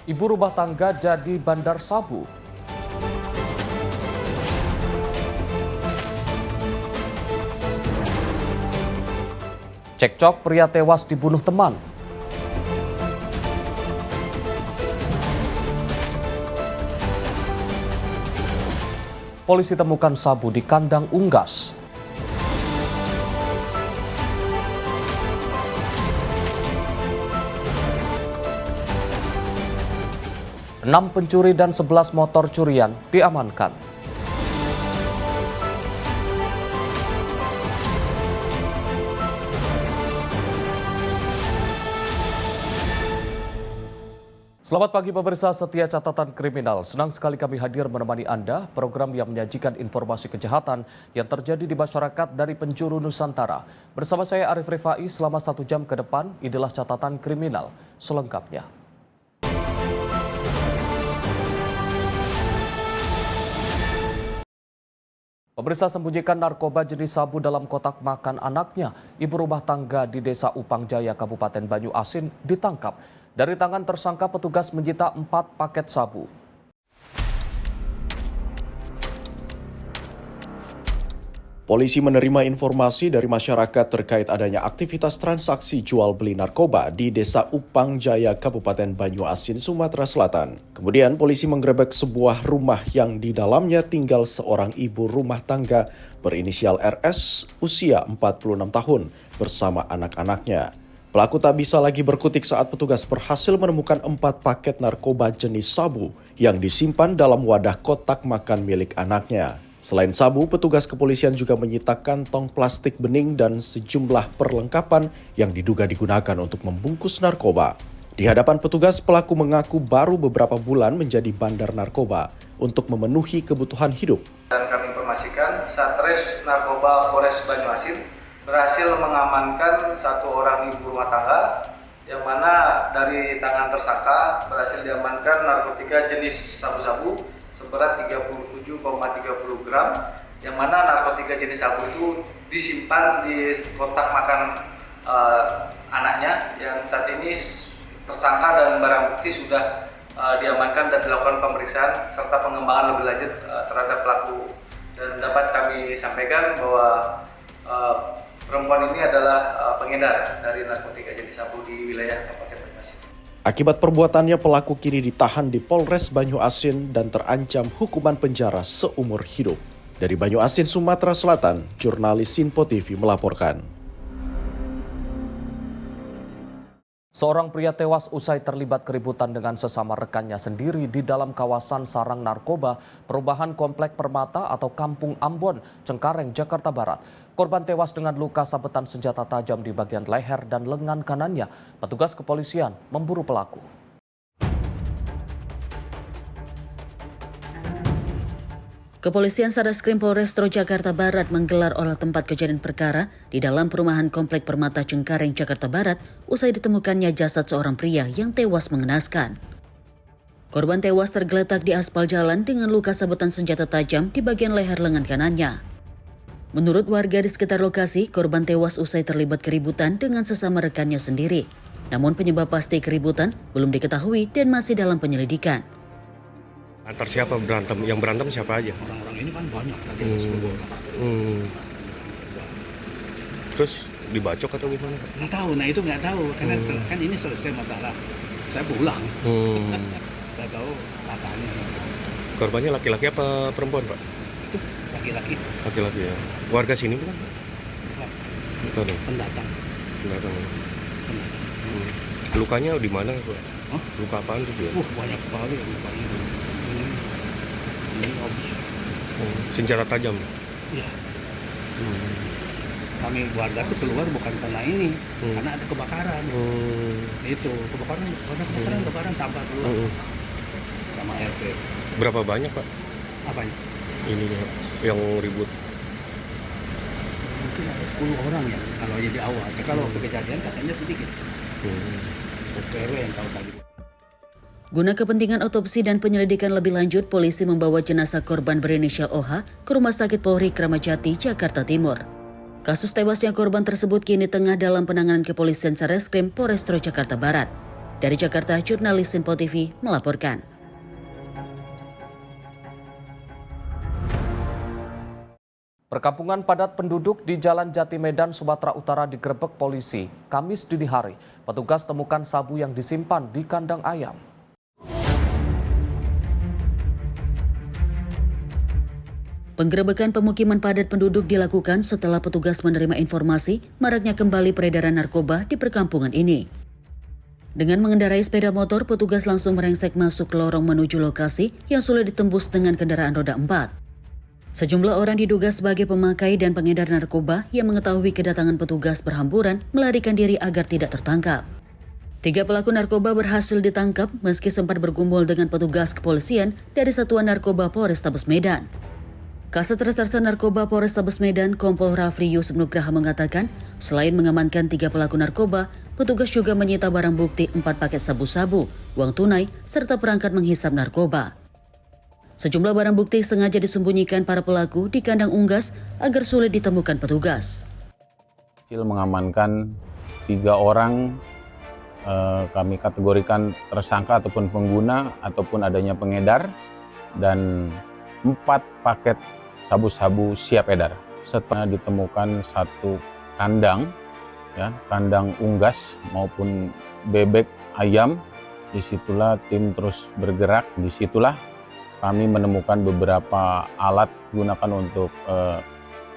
Ibu rumah tangga jadi bandar sabu. Cekcok pria tewas dibunuh teman. Polisi temukan sabu di kandang unggas. Enam pencuri dan 11 motor curian diamankan. Selamat pagi pemirsa setia catatan kriminal. Senang sekali kami hadir menemani Anda, program yang menyajikan informasi kejahatan yang terjadi di masyarakat dari penjuru Nusantara. Bersama saya Arif Rifai selama 1 jam ke depan, inilah catatan kriminal selengkapnya. Pemirsa, sembunyikan narkoba jenis sabu dalam kotak makan anaknya. Ibu rumah tangga di Desa Upang Jaya, Kabupaten Banyu Asin ditangkap. Dari tangan tersangka, petugas menyita 4 paket sabu. Polisi menerima informasi dari masyarakat terkait adanya aktivitas transaksi jual beli narkoba di Desa Upang Jaya, Kabupaten Banyu Asin, Sumatera Selatan. Kemudian polisi menggerebek sebuah rumah yang di dalamnya tinggal seorang ibu rumah tangga berinisial RS usia 46 tahun bersama anak-anaknya. Pelaku tak bisa lagi berkutik saat petugas berhasil menemukan 4 paket narkoba jenis sabu yang disimpan dalam wadah kotak makan milik anaknya. Selain sabu, petugas kepolisian juga menyita kantong plastik bening dan sejumlah perlengkapan yang diduga digunakan untuk membungkus narkoba. Di hadapan petugas, pelaku mengaku baru beberapa bulan menjadi bandar narkoba untuk memenuhi kebutuhan hidup. Dan kami informasikan, Satres Narkoba Polres Banyu Asin berhasil mengamankan 1 orang ibu rumah tangga yang mana dari tangan tersangka berhasil diamankan narkotika jenis sabu-sabu seberat 37,30 gram, yang mana narkotika jenis sabu itu disimpan di kotak makan anaknya, yang saat ini tersangka dan barang bukti sudah diamankan dan dilakukan pemeriksaan serta pengembangan lebih lanjut terhadap pelaku. Dan dapat kami sampaikan bahwa perempuan ini adalah pengedar dari narkotika jenis sabu di wilayah Kabupaten Banyu Asin. Akibat perbuatannya, pelaku kini ditahan di Polres Banyu Asin dan terancam hukuman penjara seumur hidup. Dari Banyu Asin, Sumatera Selatan, jurnalis Sinpo TV melaporkan. Seorang pria tewas usai terlibat keributan dengan sesama rekannya sendiri di dalam kawasan sarang narkoba perubahan Komplek Permata atau Kampung Ambon, Cengkareng, Jakarta Barat. Korban tewas dengan luka sabetan senjata tajam di bagian leher dan lengan kanannya. Petugas kepolisian memburu pelaku. Kepolisian Satreskrim Polrestro Jakarta Barat menggelar olah tempat kejadian perkara di dalam perumahan Komplek Permata Cengkareng, Jakarta Barat usai ditemukannya jasad seorang pria yang tewas mengenaskan. Korban tewas tergeletak di aspal jalan dengan luka sabetan senjata tajam di bagian leher lengan kanannya. Menurut warga di sekitar lokasi, korban tewas usai terlibat keributan dengan sesama rekannya sendiri. Namun penyebab pasti keributan belum diketahui dan masih dalam penyelidikan. Antar siapa berantem? Yang berantem siapa aja? Orang-orang ini kan banyak lagi 10 orang. Terus dibacok atau gimana? Nggak tahu, nah itu nggak tahu karena kan ini selesai masalah. Saya pulang. Nggak tahu katanya. Korbannya laki-laki apa perempuan, Pak? Itu laki-laki. Laki-laki ya. Warga sini bukan? Bukan. Pendatang. Pendatang. Lukanya di mana, Pak? Hah? Luka apaan tuh dia? Banyak sekali lukanya. Ini habis. Senjata tajam. Iya. Kami warga tuh keluar bukan karena ini, karena ada kebakaran. Itu kebakaran sampah keluar. Sama RT. Berapa banyak, Pak? Apanya? Ini yang ribut. Mungkin ada 10 orang ya kalau jadi awal. Kalau kejadian katanya sedikit. RW yang tahu tadi. Guna kepentingan otopsi dan penyelidikan lebih lanjut, polisi membawa jenazah korban berinisial OH ke Rumah Sakit Polri Kramat Jati, Jakarta Timur. Kasus tewasnya korban tersebut kini tengah dalam penanganan kepolisian Satreskrim Polrestro Jakarta Barat. Dari Jakarta, jurnalis Sinpo TV melaporkan. Perkampungan padat penduduk di Jalan Jati Medan, Sumatera Utara digerebek polisi. Kamis dini hari, petugas temukan sabu yang disimpan di kandang ayam. Penggerebekan pemukiman padat penduduk dilakukan setelah petugas menerima informasi maraknya kembali peredaran narkoba di perkampungan ini. Dengan mengendarai sepeda motor, petugas langsung merengsek masuk ke lorong menuju lokasi yang sulit ditembus dengan kendaraan roda 4. Sejumlah orang diduga sebagai pemakai dan pengedar narkoba yang mengetahui kedatangan petugas berhamburan melarikan diri agar tidak tertangkap. 3 pelaku narkoba berhasil ditangkap meski sempat bergumul dengan petugas kepolisian dari Satuan Narkoba Polrestabes Medan. Kasat Reserse Narkoba Polrestabes Medan, Kompol Rafri Yusuf Nugraha mengatakan, selain mengamankan 3 pelaku narkoba, petugas juga menyita barang bukti 4 paket sabu-sabu, uang tunai, serta perangkat menghisap narkoba. Sejumlah barang bukti sengaja disembunyikan para pelaku di kandang unggas agar sulit ditemukan petugas. Mengamankan 3 orang, kami kategorikan tersangka ataupun pengguna ataupun adanya pengedar, dan 4 paket sabu-sabu siap edar. Setelah ditemukan 1 kandang, kandang unggas maupun bebek ayam, disitulah tim terus bergerak. Disitulah kami menemukan beberapa alat digunakan untuk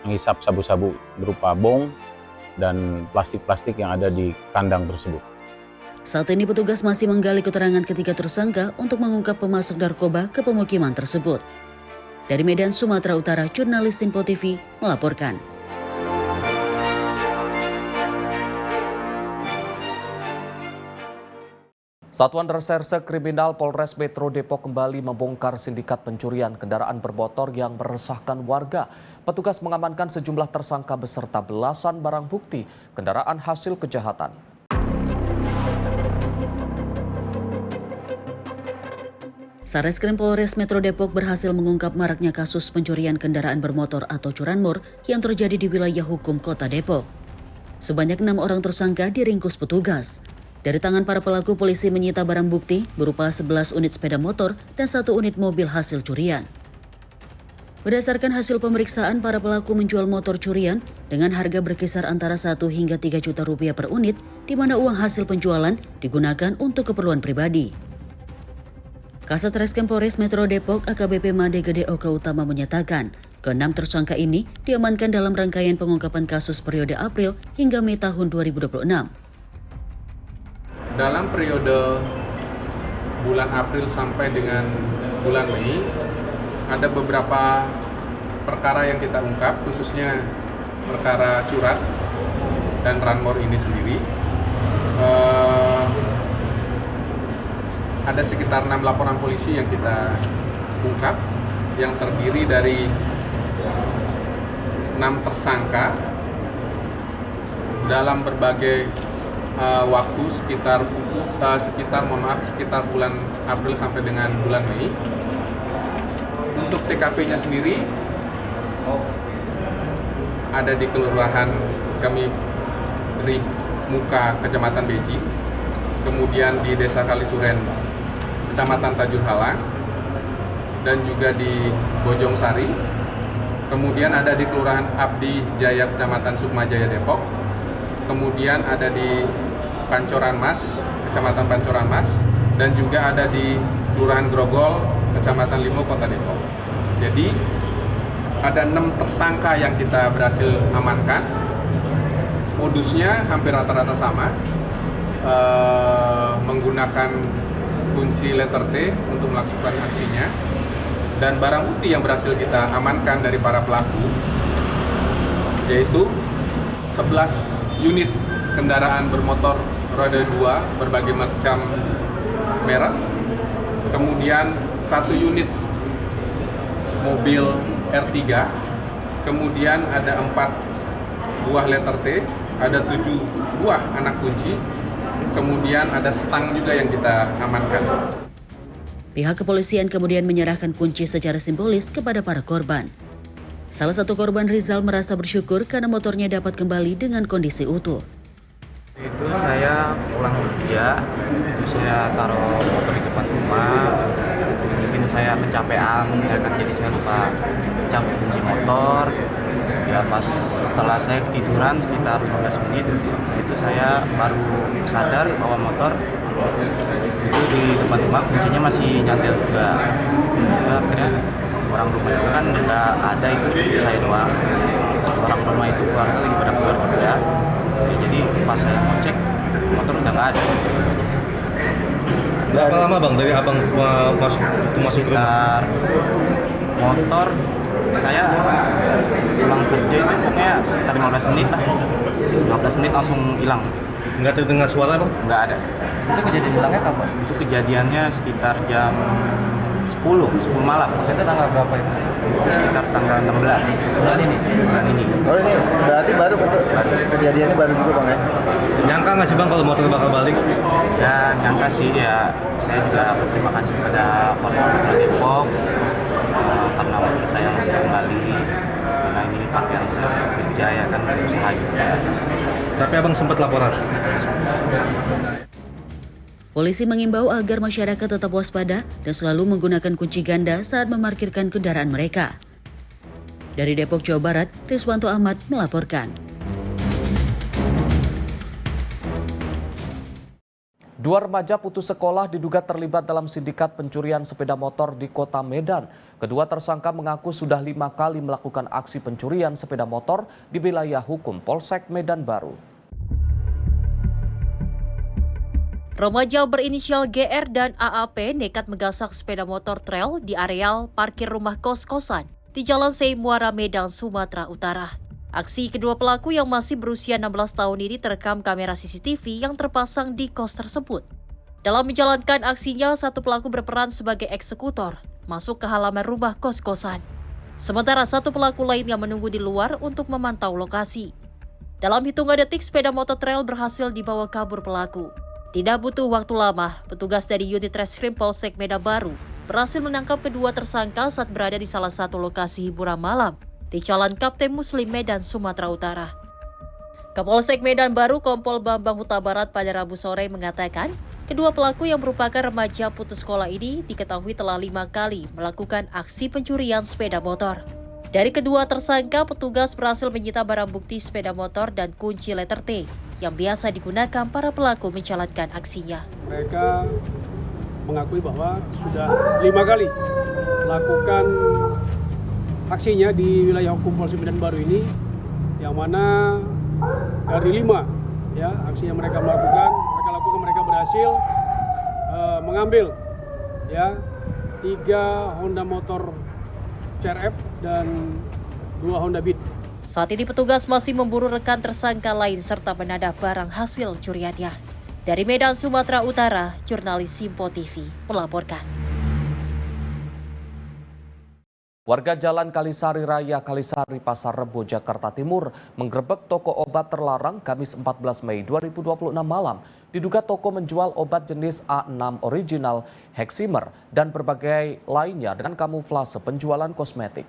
menghisap sabu-sabu berupa bong dan plastik-plastik yang ada di kandang tersebut. Saat ini petugas masih menggali keterangan ketiga tersangka untuk mengungkap pemasok narkoba ke pemukiman tersebut. Dari Medan, Sumatera Utara, jurnalis Sinpo TV melaporkan. Satuan Reserse Kriminal Polres Metro Depok kembali membongkar sindikat pencurian kendaraan bermotor yang meresahkan warga. Petugas mengamankan sejumlah tersangka beserta belasan barang bukti kendaraan hasil kejahatan. Sareskrim Polres Metro Depok berhasil mengungkap maraknya kasus pencurian kendaraan bermotor atau curanmor yang terjadi di wilayah hukum Kota Depok. Sebanyak 6 orang tersangka diringkus petugas. Dari tangan para pelaku, polisi menyita barang bukti berupa 11 unit sepeda motor dan 1 unit mobil hasil curian. Berdasarkan hasil pemeriksaan, para pelaku menjual motor curian dengan harga berkisar antara 1 hingga 3 juta rupiah per unit, di mana uang hasil penjualan digunakan untuk keperluan pribadi. Kasat Reskrim Polres Metro Depok AKBP Made Gede Oka Utama menyatakan, ke-6 tersangka ini diamankan dalam rangkaian pengungkapan kasus periode April hingga Mei tahun 2026. Dalam periode bulan April sampai dengan bulan Mei, ada beberapa perkara yang kita ungkap, khususnya perkara curat dan ranmor ini sendiri. Ada sekitar 6 laporan polisi yang kita ungkap, yang terdiri dari 6 tersangka dalam berbagai waktu sekitar bulan April sampai dengan bulan Mei. Untuk TKP-nya sendiri ada di kelurahan kami dari Muka, Kecamatan Beji, kemudian di Desa Kalisuren, Kecamatan Tajur Halang, dan juga di Bojong Sari. Kemudian ada di Kelurahan Abdi Jaya, Kecamatan Sukmajaya, Depok. Kemudian ada di Pancoran Mas, Kecamatan Pancoran Mas, dan juga ada di Kelurahan Grogol, Kecamatan Limo, Kota Depok. Jadi ada 6 tersangka yang kita berhasil amankan. Modusnya hampir rata-rata sama, menggunakan kunci letter T untuk melakukan aksinya. Dan barang bukti yang berhasil kita amankan dari para pelaku yaitu 11 unit kendaraan bermotor roda 2 berbagai macam merek, kemudian 1 unit mobil R3, kemudian ada 4 buah letter T, ada 7 buah anak kunci, kemudian ada stang juga yang kita amankan. Pihak kepolisian kemudian menyerahkan kunci secara simbolis kepada para korban. Salah satu korban, Rizal, merasa bersyukur karena motornya dapat kembali dengan kondisi utuh. Itu saya pulang kerja, terus saya taruh motor di depan rumah, mungkin saya kecapean, ya kan, jadi saya lupa cabut kunci motor. Ya pas setelah saya ketiduran sekitar 15 menit, itu saya baru sadar bahwa motor itu di depan rumah kuncinya masih nyantel juga. Ya, akhirnya orang rumah itu kan nggak ada, itu saya doang. Orang rumah itu keluarga lagi pada keluar kerja. Ya, jadi pas saya mau cek, motor udah nggak ada. Berapa lama bang dari abang masuk ke rumah? Motor saya pulang kerja itu pokoknya sekitar 15 menit lah. 15 menit langsung hilang. Nggak terdengar suara bang? Nggak ada. Itu kejadian hilangnya kapan? Itu kejadiannya sekitar jam 10 malam. Maksudnya tanggal berapa itu? Itu sekitar tanggal 16 Bulan ini? bulan ini. Oh ini berarti baru kejadiannya baru juga bang ya? Nyangka nggak sih bang kalau motor bakal balik? Ya nyangka sih, ya saya juga berterima kasih kepada Polres Metro Depok karena motor saya langsung kembali, karena ini pakaian saya kerja ya kan, usaha juga. Tapi abang sempat laporan? Polisi mengimbau agar masyarakat tetap waspada dan selalu menggunakan kunci ganda saat memarkirkan kendaraan mereka. Dari Depok, Jawa Barat, Riswanto Ahmad melaporkan. Dua remaja putus sekolah diduga terlibat dalam sindikat pencurian sepeda motor di Kota Medan. Kedua tersangka mengaku sudah 5 kali melakukan aksi pencurian sepeda motor di wilayah hukum Polsek Medan Baru. Remaja berinisial GR dan AAP nekat menggasak sepeda motor trail di areal parkir rumah kos-kosan di Jalan Sei Muara, Medan, Sumatera Utara. Aksi kedua pelaku yang masih berusia 16 tahun ini terekam kamera CCTV yang terpasang di kos tersebut. Dalam menjalankan aksinya, satu pelaku berperan sebagai eksekutor, masuk ke halaman rumah kos-kosan. Sementara satu pelaku lain yang menunggu di luar untuk memantau lokasi. Dalam hitungan detik, sepeda motor trail berhasil dibawa kabur pelaku. Tidak butuh waktu lama, petugas dari unit Reskrim Polsek Medan Baru berhasil menangkap kedua tersangka saat berada di salah satu lokasi hiburan malam di Jalan Kapten Muslim, Medan, Sumatera Utara. Kapolsek Medan Baru Kompol Bambang Huta Barat pada Rabu sore mengatakan, kedua pelaku yang merupakan remaja putus sekolah ini diketahui telah 5 kali melakukan aksi pencurian sepeda motor. Dari kedua tersangka, petugas berhasil menyita barang bukti sepeda motor dan kunci letter T yang biasa digunakan para pelaku menjalankan aksinya. Mereka mengakui bahwa sudah 5 kali melakukan aksinya di wilayah hukum Polsek Medan Baru ini, yang mana dari 5 ya aksi yang mereka lakukan mereka berhasil mengambil ya 3 Honda motor CRF dan 2 Honda Beat. Saat ini petugas masih memburu rekan tersangka lain serta menadah barang hasil curiannya. Dari Medan, Sumatera Utara, jurnalis Simpo TV melaporkan. Warga Jalan Kalisari Raya, Kalisari, Pasar Rebo, Jakarta Timur menggerebek toko obat terlarang Kamis 14 Mei 2026 malam. Diduga toko menjual obat jenis A6 original, Heximer, dan berbagai lainnya dengan kamuflase penjualan kosmetik.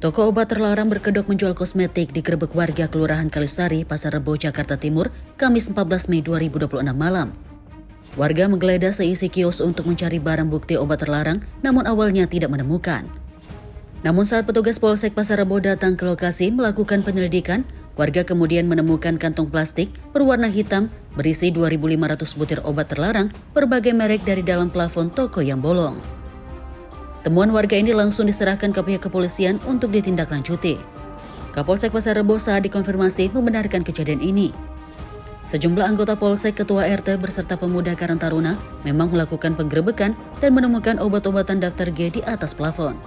Toko obat terlarang berkedok menjual kosmetik digerebek warga Kelurahan Kalisari, Pasar Rebo, Jakarta Timur, Kamis 14 Mei 2026 malam. Warga menggeledah seisi kios untuk mencari barang bukti obat terlarang, namun awalnya tidak menemukan. Namun saat petugas Polsek Pasar Rebo datang ke lokasi melakukan penyelidikan, warga kemudian menemukan kantong plastik berwarna hitam berisi 2.500 butir obat terlarang berbagai merek dari dalam plafon toko yang bolong. Temuan warga ini langsung diserahkan ke pihak kepolisian untuk ditindaklanjuti. Kapolsek Pasar Rebo saat dikonfirmasi membenarkan kejadian ini. Sejumlah anggota Polsek, Ketua RT beserta pemuda Karang Taruna memang melakukan penggerebekan dan menemukan obat-obatan daftar G di atas plafon.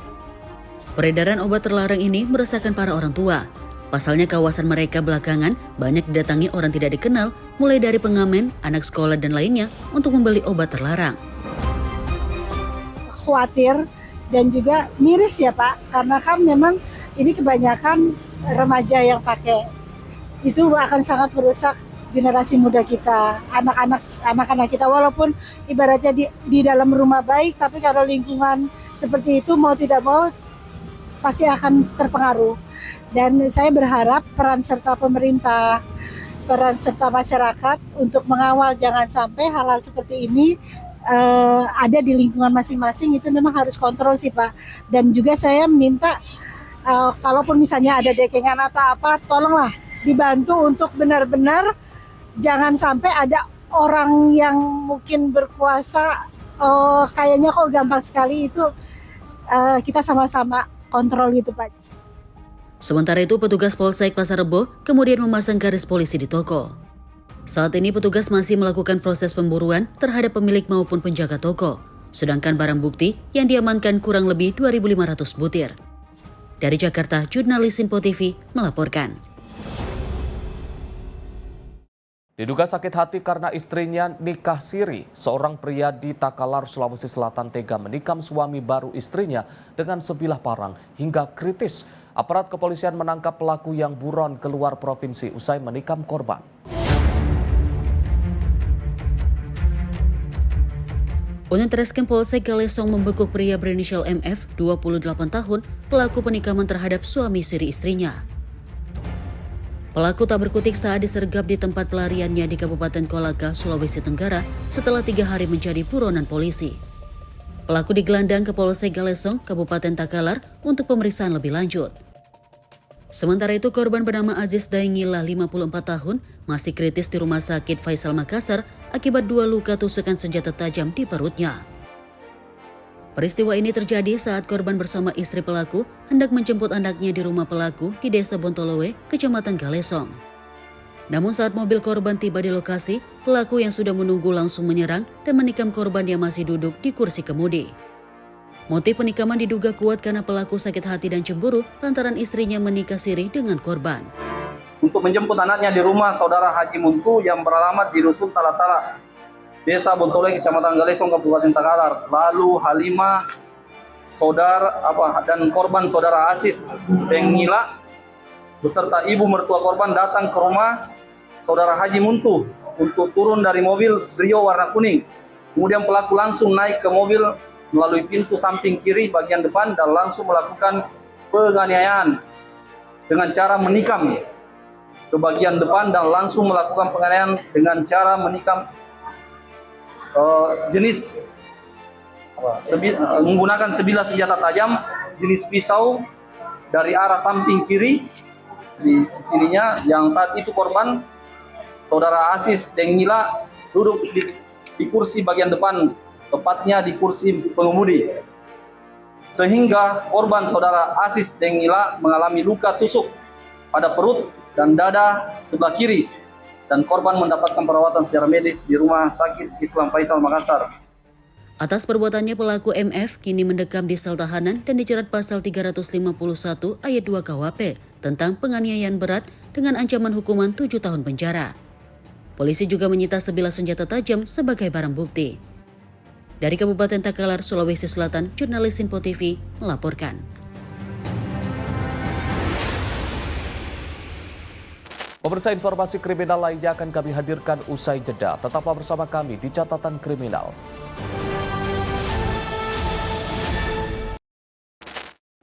Peredaran obat terlarang ini meresahkan para orang tua. Pasalnya kawasan mereka belakangan banyak didatangi orang tidak dikenal, mulai dari pengamen, anak sekolah dan lainnya untuk membeli obat terlarang. Khawatir dan juga miris ya Pak, karena kan memang ini kebanyakan remaja yang pakai. Itu akan sangat merusak generasi muda kita, anak-anak kita, walaupun ibaratnya di dalam rumah baik, tapi kalau lingkungan seperti itu mau tidak mau pasti akan terpengaruh. Dan saya berharap peran serta pemerintah, peran serta masyarakat untuk mengawal jangan sampai hal-hal seperti ini ada di lingkungan masing-masing. Itu memang harus kontrol sih Pak. Dan juga saya minta kalaupun misalnya ada dekengan atau apa, tolonglah dibantu untuk benar-benar jangan sampai ada orang yang mungkin berkuasa kayaknya kok gampang sekali, itu kita sama-sama kontrol gitu Pak. Sementara itu, petugas Polsek Pasar Rebo kemudian memasang garis polisi di toko. Saat ini petugas masih melakukan proses pemburuan terhadap pemilik maupun penjaga toko, sedangkan barang bukti yang diamankan kurang lebih 2.500 butir. Dari Jakarta, jurnalis Info TV melaporkan. Diduga sakit hati karena istrinya nikah siri, seorang pria di Takalar, Sulawesi Selatan tega menikam suami baru istrinya dengan sebilah parang hingga kritis. Aparat kepolisian menangkap pelaku yang buron keluar provinsi usai menikam korban. Unit Reskrim Polsek Galesong membekuk pria berinisial MF, 28 tahun, pelaku penikaman terhadap suami siri istrinya. Pelaku tak berkutik saat disergap di tempat pelariannya di Kabupaten Kolaka, Sulawesi Tenggara setelah 3 hari menjadi buronan polisi. Pelaku digelandang ke Polsek Galesong, Kabupaten Takalar untuk pemeriksaan lebih lanjut. Sementara itu, korban bernama Aziz Daengila, 54 tahun, masih kritis di Rumah Sakit Faisal Makassar akibat 2 luka tusukan senjata tajam di perutnya. Peristiwa ini terjadi saat korban bersama istri pelaku hendak menjemput anaknya di rumah pelaku di Desa Bontolowe, Kecamatan Galesong. Namun saat mobil korban tiba di lokasi, pelaku yang sudah menunggu langsung menyerang dan menikam korban yang masih duduk di kursi kemudi. Motif penikaman diduga kuat karena pelaku sakit hati dan cemburu lantaran istrinya menikah siri dengan korban. Untuk menjemput anaknya di rumah saudara Haji Muntu yang beralamat di Dusun Talatala, Desa Bontolowe, Kecamatan Galesong, Kabupaten Takalar. Lalu Halimah, dan korban saudara Aziz Daengila beserta ibu mertua korban datang ke rumah saudara Haji Muntu untuk turun dari mobil Brio warna kuning. Kemudian pelaku langsung naik ke mobil melalui pintu samping kiri bagian depan dan langsung melakukan penganiayaan dengan cara menikam ke bagian depan dan langsung melakukan penganiayaan dengan cara menikam menggunakan sebilah senjata tajam jenis pisau dari arah samping kiri di sininya, yang saat itu korban saudara Aziz Daengila duduk di kursi bagian depan, tepatnya di kursi pengemudi, sehingga korban saudara Aziz Daengila mengalami luka tusuk pada perut dan dada sebelah kiri, dan korban mendapatkan perawatan secara medis di Rumah Sakit Islam Faisal Makassar. Atas perbuatannya, pelaku MF kini mendekam di sel tahanan dan dijerat pasal 351 ayat 2 KUHP tentang penganiayaan berat dengan ancaman hukuman 7 tahun penjara. Polisi juga menyita sebilah senjata tajam sebagai barang bukti. Dari Kabupaten Takalar, Sulawesi Selatan, jurnalis Info TV melaporkan. Pemirsa, informasi kriminal lainnya akan kami hadirkan usai jeda. Tetaplah bersama kami di Catatan Kriminal.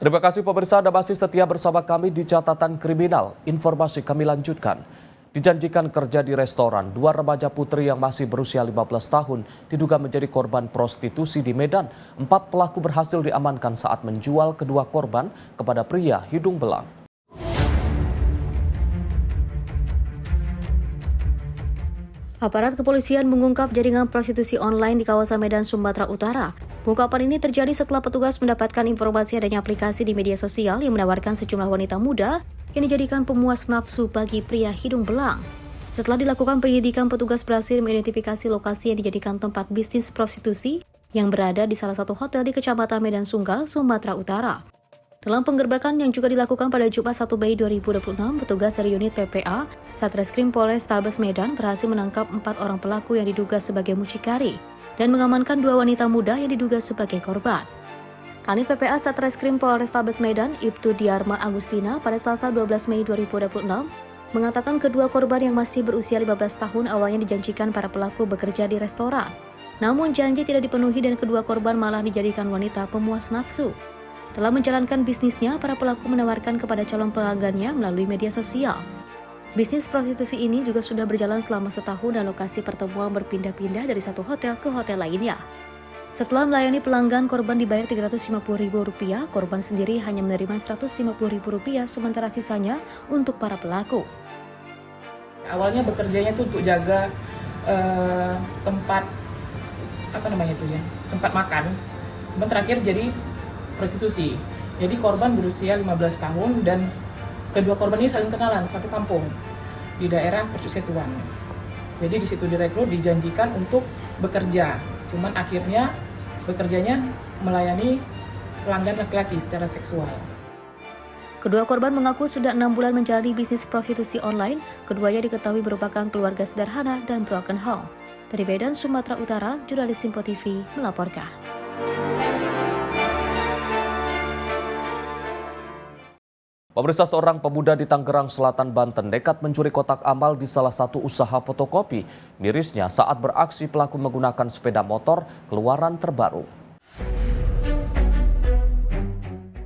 Terima kasih pemirsa, Anda masih setia bersama kami di Catatan Kriminal. Informasi kami lanjutkan. Dijanjikan kerja di restoran, 2 remaja putri yang masih berusia 15 tahun diduga menjadi korban prostitusi di Medan. 4 pelaku berhasil diamankan saat menjual kedua korban kepada pria hidung belang. Aparat kepolisian mengungkap jaringan prostitusi online di kawasan Medan, Sumatera Utara. Pengungkapan ini terjadi setelah petugas mendapatkan informasi adanya aplikasi di media sosial yang menawarkan sejumlah wanita muda yang dijadikan pemuas nafsu bagi pria hidung belang. Setelah dilakukan penyidikan, petugas berhasil mengidentifikasi lokasi yang dijadikan tempat bisnis prostitusi yang berada di salah satu hotel di Kecamatan Medan Sunggal, Sumatera Utara. Dalam penggerbekan yang juga dilakukan pada Jumat 1 Mei 2026, petugas dari unit PPA Satreskrim Polrestabes Medan berhasil menangkap 4 orang pelaku yang diduga sebagai mucikari dan mengamankan 2 wanita muda yang diduga sebagai korban. Kanit PPA Satreskrim Polrestabes Medan, Ibtu Diarma Agustina, pada Selasa 12 Mei 2026, mengatakan kedua korban yang masih berusia 15 tahun awalnya dijanjikan para pelaku bekerja di restoran. Namun janji tidak dipenuhi dan kedua korban malah dijadikan wanita pemuas nafsu. Dalam menjalankan bisnisnya, para pelaku menawarkan kepada calon pelanggannya melalui media sosial. Bisnis prostitusi ini juga sudah berjalan selama setahun dan lokasi pertemuan berpindah-pindah dari satu hotel ke hotel lainnya. Setelah melayani pelanggan, korban dibayar Rp350.000, korban sendiri hanya menerima Rp150.000, sementara sisanya untuk para pelaku. Awalnya bekerjanya itu untuk jaga tempat tempat makan. Kemudian terakhir jadi prostitusi. Jadi korban berusia 15 tahun dan kedua korban ini saling kenalan, satu kampung di daerah Percusetuan. Jadi di situ direkrut, dijanjikan untuk bekerja. Cuman akhirnya bekerjanya melayani pelanggan laki-laki secara seksual. Kedua korban mengaku sudah 6 bulan menjalani bisnis prostitusi online. Keduanya diketahui merupakan keluarga sederhana dan broken home. Dari Medan, Sumatera Utara, jurnalis Simpo TV melaporkan. Pemirsa, seorang pemuda di Tangerang Selatan, Banten nekat mencuri kotak amal di salah satu usaha fotokopi. Mirisnya, saat beraksi pelaku menggunakan sepeda motor keluaran terbaru.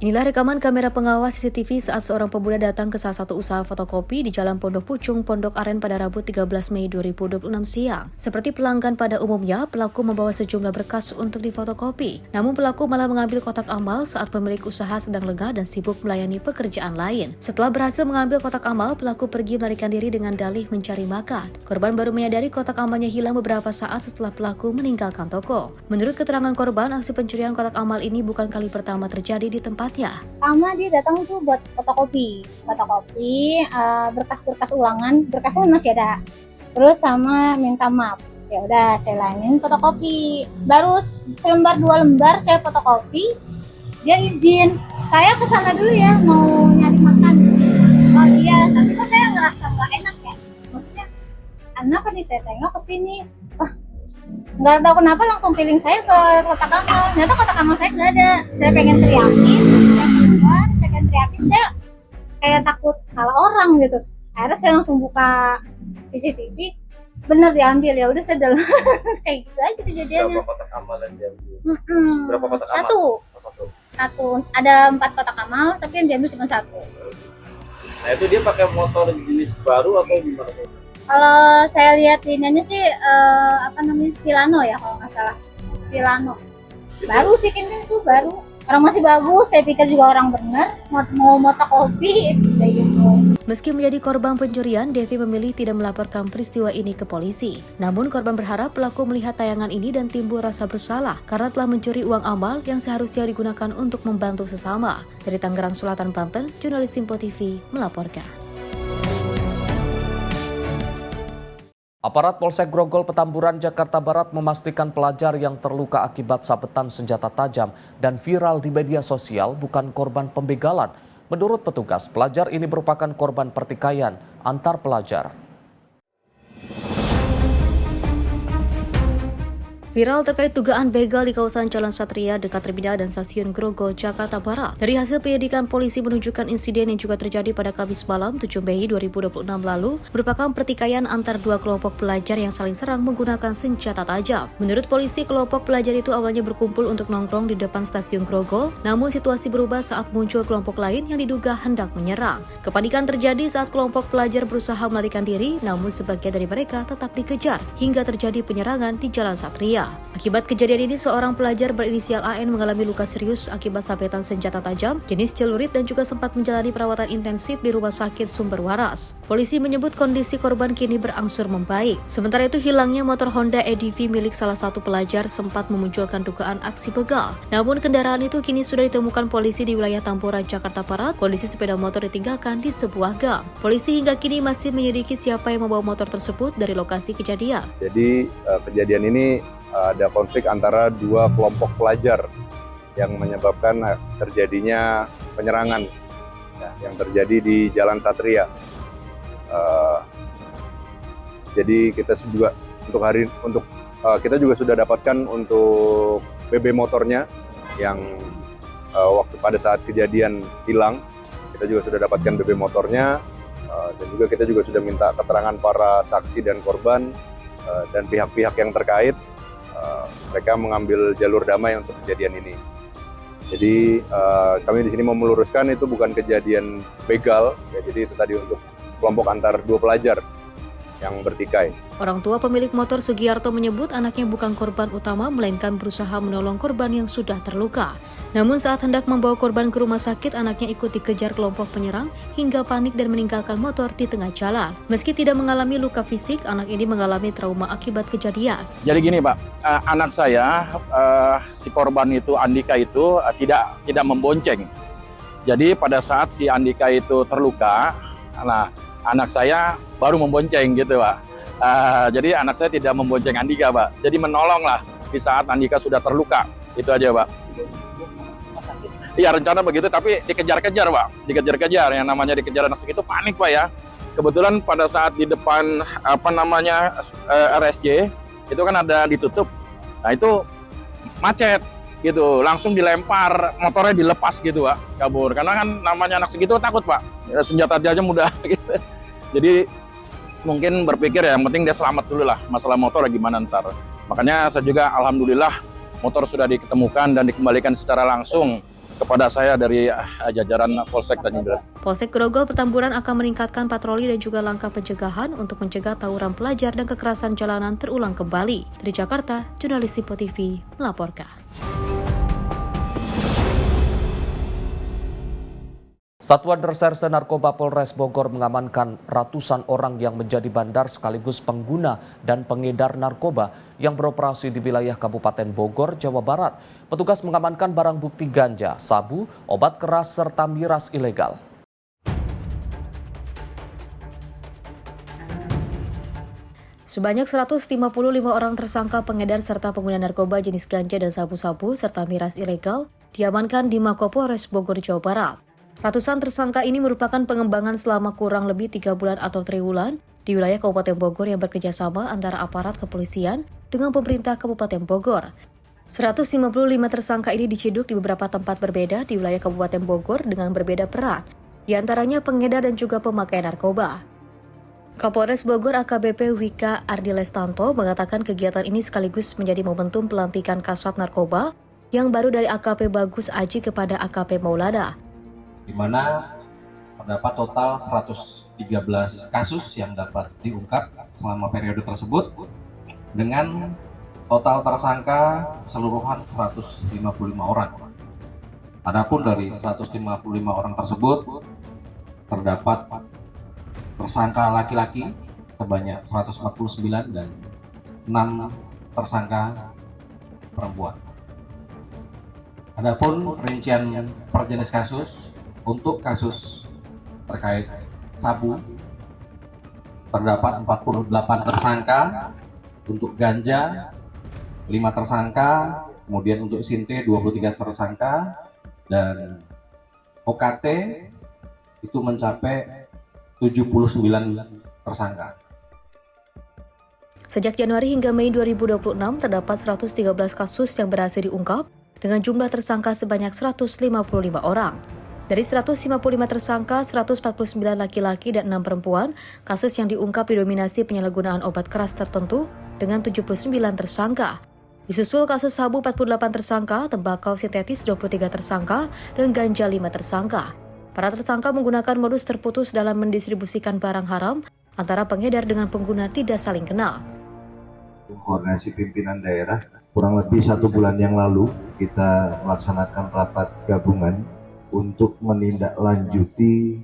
Inilah rekaman kamera pengawas CCTV saat seorang pemuda datang ke salah satu usaha fotokopi di Jalan Pondok Pucung, Pondok Aren pada Rabu 13 Mei 2026 siang. Seperti pelanggan pada umumnya, pelaku membawa sejumlah berkas untuk difotokopi. Namun pelaku malah mengambil kotak amal saat pemilik usaha sedang lega dan sibuk melayani pekerjaan lain. Setelah berhasil mengambil kotak amal, pelaku pergi melarikan diri dengan dalih mencari makan. Korban baru menyadari kotak amalnya hilang beberapa saat setelah pelaku meninggalkan toko. Menurut keterangan korban, aksi pencurian kotak amal ini bukan kali pertama terjadi di tempat. Pertama dia datang tuh buat fotokopi, berkas-berkas ulangan, berkasnya masih ada. Terus sama minta maps, ya udah saya layanin fotokopi. Baru selembar 2 lembar saya fotokopi, dia izin. Saya kesana dulu ya mau nyari makan. Oh iya, tapi kok saya ngerasa nggak enak ya. Maksudnya, kenapa nih saya tengok ke sini? Nggak tahu kenapa langsung feeling saya ke kotak amal. Ternyata kotak amal saya nggak ada. Saya pengen teriakin, saya kayak takut salah orang gitu. Akhirnya saya langsung buka CCTV, bener diambil. Ya udah saya udah kayak gitu aja kejadiannya. Berapa kotak amal yang diambil? Berapa kotak amal? Satu. Ada 4 kotak amal, tapi yang diambil cuma 1. Nah itu dia pakai motor jenis baru atau gimana? Kalau saya lihat ini sih Vilano ya kalau nggak salah. Vilano. Baru sih kayaknya itu baru. Orang masih bagus, saya pikir juga orang bener mau fotokopi kayak gitu. Meski menjadi korban pencurian, Devi memilih tidak melaporkan peristiwa ini ke polisi. Namun korban berharap pelaku melihat tayangan ini dan timbul rasa bersalah karena telah mencuri uang amal yang seharusnya digunakan untuk membantu sesama. Dari Tangerang Selatan, Banten, jurnalis Simpo TV melaporkan. Aparat Polsek Grogol Petamburan, Jakarta Barat memastikan pelajar yang terluka akibat sabetan senjata tajam dan viral di media sosial bukan korban pembegalan. Menurut petugas, pelajar ini merupakan korban pertikaian antar pelajar. Viral terkait dugaan begal di kawasan Jalan Satria dekat terminal dan stasiun Grogol, Jakarta Barat. Dari hasil penyelidikan polisi menunjukkan insiden yang juga terjadi pada Kamis malam 7 Mei 2026 lalu merupakan pertikaian antar 2 kelompok pelajar yang saling serang menggunakan senjata tajam. Menurut polisi, kelompok pelajar itu awalnya berkumpul untuk nongkrong di depan stasiun Grogol, namun situasi berubah saat muncul kelompok lain yang diduga hendak menyerang. Kepanikan terjadi saat kelompok pelajar berusaha melarikan diri, namun sebagian dari mereka tetap dikejar hingga terjadi penyerangan di Jalan Satria. Akibat kejadian ini, seorang pelajar berinisial AN mengalami luka serius akibat sabetan senjata tajam jenis celurit dan juga sempat menjalani perawatan intensif di Rumah Sakit Sumber Waras. Polisi menyebut kondisi korban kini berangsur membaik. Sementara itu, hilangnya motor Honda EDV milik salah satu pelajar sempat memunculkan dugaan aksi begal. Namun kendaraan itu kini sudah ditemukan polisi di wilayah Tambora, Jakarta Barat. Kondisi sepeda motor ditinggalkan di sebuah gang. Polisi hingga kini masih menyelidiki siapa yang membawa motor tersebut dari lokasi kejadian. Jadi kejadian ini ada konflik antara 2 kelompok pelajar yang menyebabkan terjadinya penyerangan yang terjadi di Jalan Satria. Jadi kita juga kita juga sudah dapatkan untuk BB motornya yang waktu pada saat kejadian hilang. Kita juga sudah dapatkan BB motornya dan juga kita juga sudah minta keterangan para saksi dan korban dan pihak-pihak yang terkait. Mereka mengambil jalur damai untuk kejadian ini. Jadi kami di sini mau meluruskan itu bukan kejadian begal, ya, jadi itu tadi untuk kelompok antar dua pelajar yang bertikai. Orang tua pemilik motor Sugiarto menyebut anaknya bukan korban utama, melainkan berusaha menolong korban yang sudah terluka. Namun saat hendak membawa korban ke rumah sakit, anaknya ikut dikejar kelompok penyerang hingga panik dan meninggalkan motor di tengah jalan. Meski tidak mengalami luka fisik, anak ini mengalami trauma akibat kejadian. Jadi gini Pak, anak saya, si korban itu, Andika itu tidak membonceng. Jadi pada saat si Andika itu terluka, nah anak saya baru membonceng gitu Pak. Jadi anak saya tidak membonceng Andika Pak. Jadi menolong lah di saat Andika sudah terluka. Itu aja Pak. Iya rencana begitu, tapi dikejar-kejar Pak. Dikejar-kejar, yang namanya dikejar anak segitu panik Pak ya. Kebetulan pada saat di depan RSJ itu kan ada ditutup. Nah itu macet gitu, langsung dilempar, motornya dilepas gitu Pak, kabur. Karena kan namanya anak segitu takut Pak, senjata tajam mudah gitu. Jadi mungkin berpikir ya, yang penting dia selamat dulu lah, masalah motor gimana ntar. Makanya saya juga alhamdulillah motor sudah diketemukan dan dikembalikan secara langsung kepada saya dari jajaran Polsek dan Indra. Polsek Grogol Petamburan akan meningkatkan patroli dan juga langkah pencegahan untuk mencegah tawuran pelajar dan kekerasan jalanan terulang kembali. Dari Jakarta, jurnalis Simpo TV melaporkan. Satuan Reserse Narkoba Polres Bogor mengamankan ratusan orang yang menjadi bandar sekaligus pengguna dan pengedar narkoba yang beroperasi di wilayah Kabupaten Bogor, Jawa Barat. Petugas mengamankan barang bukti ganja, sabu, obat keras, serta miras ilegal. Sebanyak 155 orang tersangka pengedar serta pengguna narkoba jenis ganja dan sabu-sabu serta miras ilegal diamankan di Mako Polres Bogor, Jawa Barat. Ratusan tersangka ini merupakan pengembangan selama kurang lebih 3 bulan atau triwulan di wilayah Kabupaten Bogor yang bekerjasama antara aparat kepolisian dengan pemerintah Kabupaten Bogor. 155 tersangka ini diciduk di beberapa tempat berbeda di wilayah Kabupaten Bogor dengan berbeda peran, di antaranya pengedar dan juga pemakai narkoba. Kapolres Bogor AKBP Wika Ardilestanto mengatakan kegiatan ini sekaligus menjadi momentum pelantikan Kasat Narkoba yang baru dari AKP Bagus Aji kepada AKP Maulana, di mana terdapat total 113 kasus yang dapat diungkap selama periode tersebut dengan total tersangka keseluruhan 155 orang. Adapun dari 155 orang tersebut terdapat tersangka laki-laki sebanyak 149 dan 6 tersangka perempuan. Adapun rincian per jenis kasus, untuk kasus terkait sabu terdapat 48 tersangka, untuk ganja 5 tersangka, kemudian untuk sinte 23 tersangka, dan OKT itu mencapai 79 tersangka. Sejak Januari hingga Mei 2026 terdapat 113 kasus yang berhasil diungkap dengan jumlah tersangka sebanyak 155 orang. Dari 155 tersangka, 149 laki-laki dan 6 perempuan, kasus yang diungkap didominasi penyalahgunaan obat keras tertentu dengan 79 tersangka. Disusul kasus sabu 48 tersangka, tembakau sintetis 23 tersangka, dan ganja 5 tersangka. Para tersangka menggunakan modus terputus dalam mendistribusikan barang haram antara pengedar dengan pengguna tidak saling kenal. Koordinasi pimpinan daerah, kurang lebih 1 bulan yang lalu kita melaksanakan rapat gabungan untuk menindaklanjuti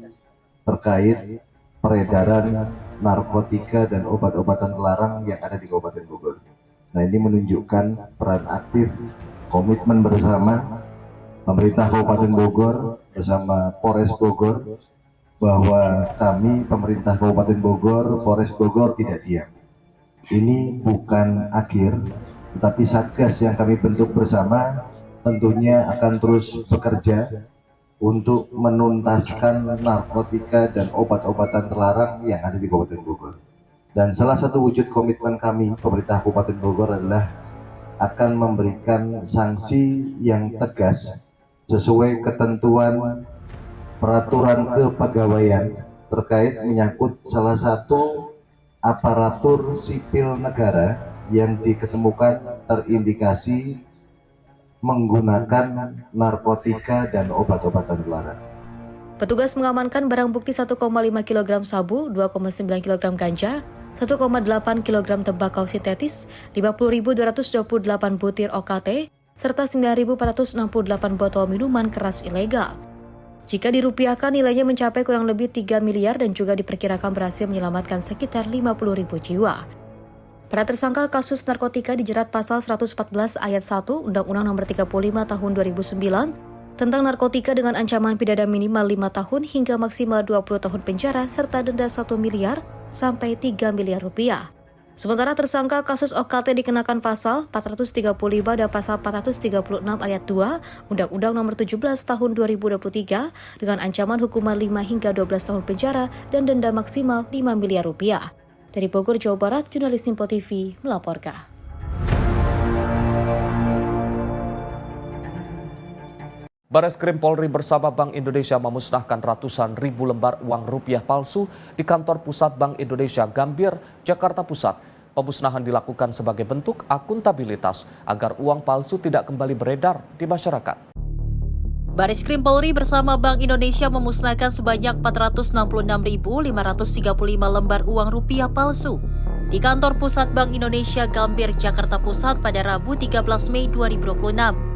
terkait peredaran narkotika dan obat-obatan terlarang yang ada di Kabupaten Bogor. Nah, ini menunjukkan peran aktif, komitmen bersama pemerintah Kabupaten Bogor bersama Polres Bogor, bahwa kami pemerintah Kabupaten Bogor, Polres Bogor tidak diam. Ini bukan akhir, tetapi Satgas yang kami bentuk bersama tentunya akan terus bekerja untuk menuntaskan narkotika dan obat-obatan terlarang yang ada di Kabupaten Bogor. Dan salah satu wujud komitmen kami, pemerintah Kabupaten Bogor, adalah akan memberikan sanksi yang tegas sesuai ketentuan peraturan kepegawaian terkait menyangkut salah satu aparatur sipil negara yang diketemukan terindikasi menggunakan narkotika dan obat-obatan terlarang. Petugas mengamankan barang bukti 1,5 kg sabu, 2,9 kg ganja, 1,8 kg tembakau sintetis, 50.228 butir OKT, serta 9.468 botol minuman keras ilegal. Jika dirupiahkan nilainya mencapai kurang lebih 3 miliar dan juga diperkirakan berhasil menyelamatkan sekitar 50.000 jiwa. Para tersangka kasus narkotika dijerat pasal 114 ayat 1 Undang-Undang Nomor 35 Tahun 2009 tentang narkotika dengan ancaman pidana minimal 5 tahun hingga maksimal 20 tahun penjara serta denda 1 miliar sampai 3 miliar rupiah. Sementara tersangka kasus OKT dikenakan pasal 435 dan pasal 436 ayat 2 Undang-Undang Nomor 17 Tahun 2023 dengan ancaman hukuman 5 hingga 12 tahun penjara dan denda maksimal 5 miliar rupiah. Dari Bogor, Jawa Barat, jurnalis Simpo TV melaporkan. Bareskrim Polri bersama Bank Indonesia memusnahkan ratusan ribu lembar uang rupiah palsu di kantor pusat Bank Indonesia Gambir, Jakarta Pusat. Pemusnahan dilakukan sebagai bentuk akuntabilitas agar uang palsu tidak kembali beredar di masyarakat. Bareskrim Polri bersama Bank Indonesia memusnahkan sebanyak 466.535 lembar uang rupiah palsu di kantor pusat Bank Indonesia Gambir, Jakarta Pusat pada Rabu 13 Mei 2026.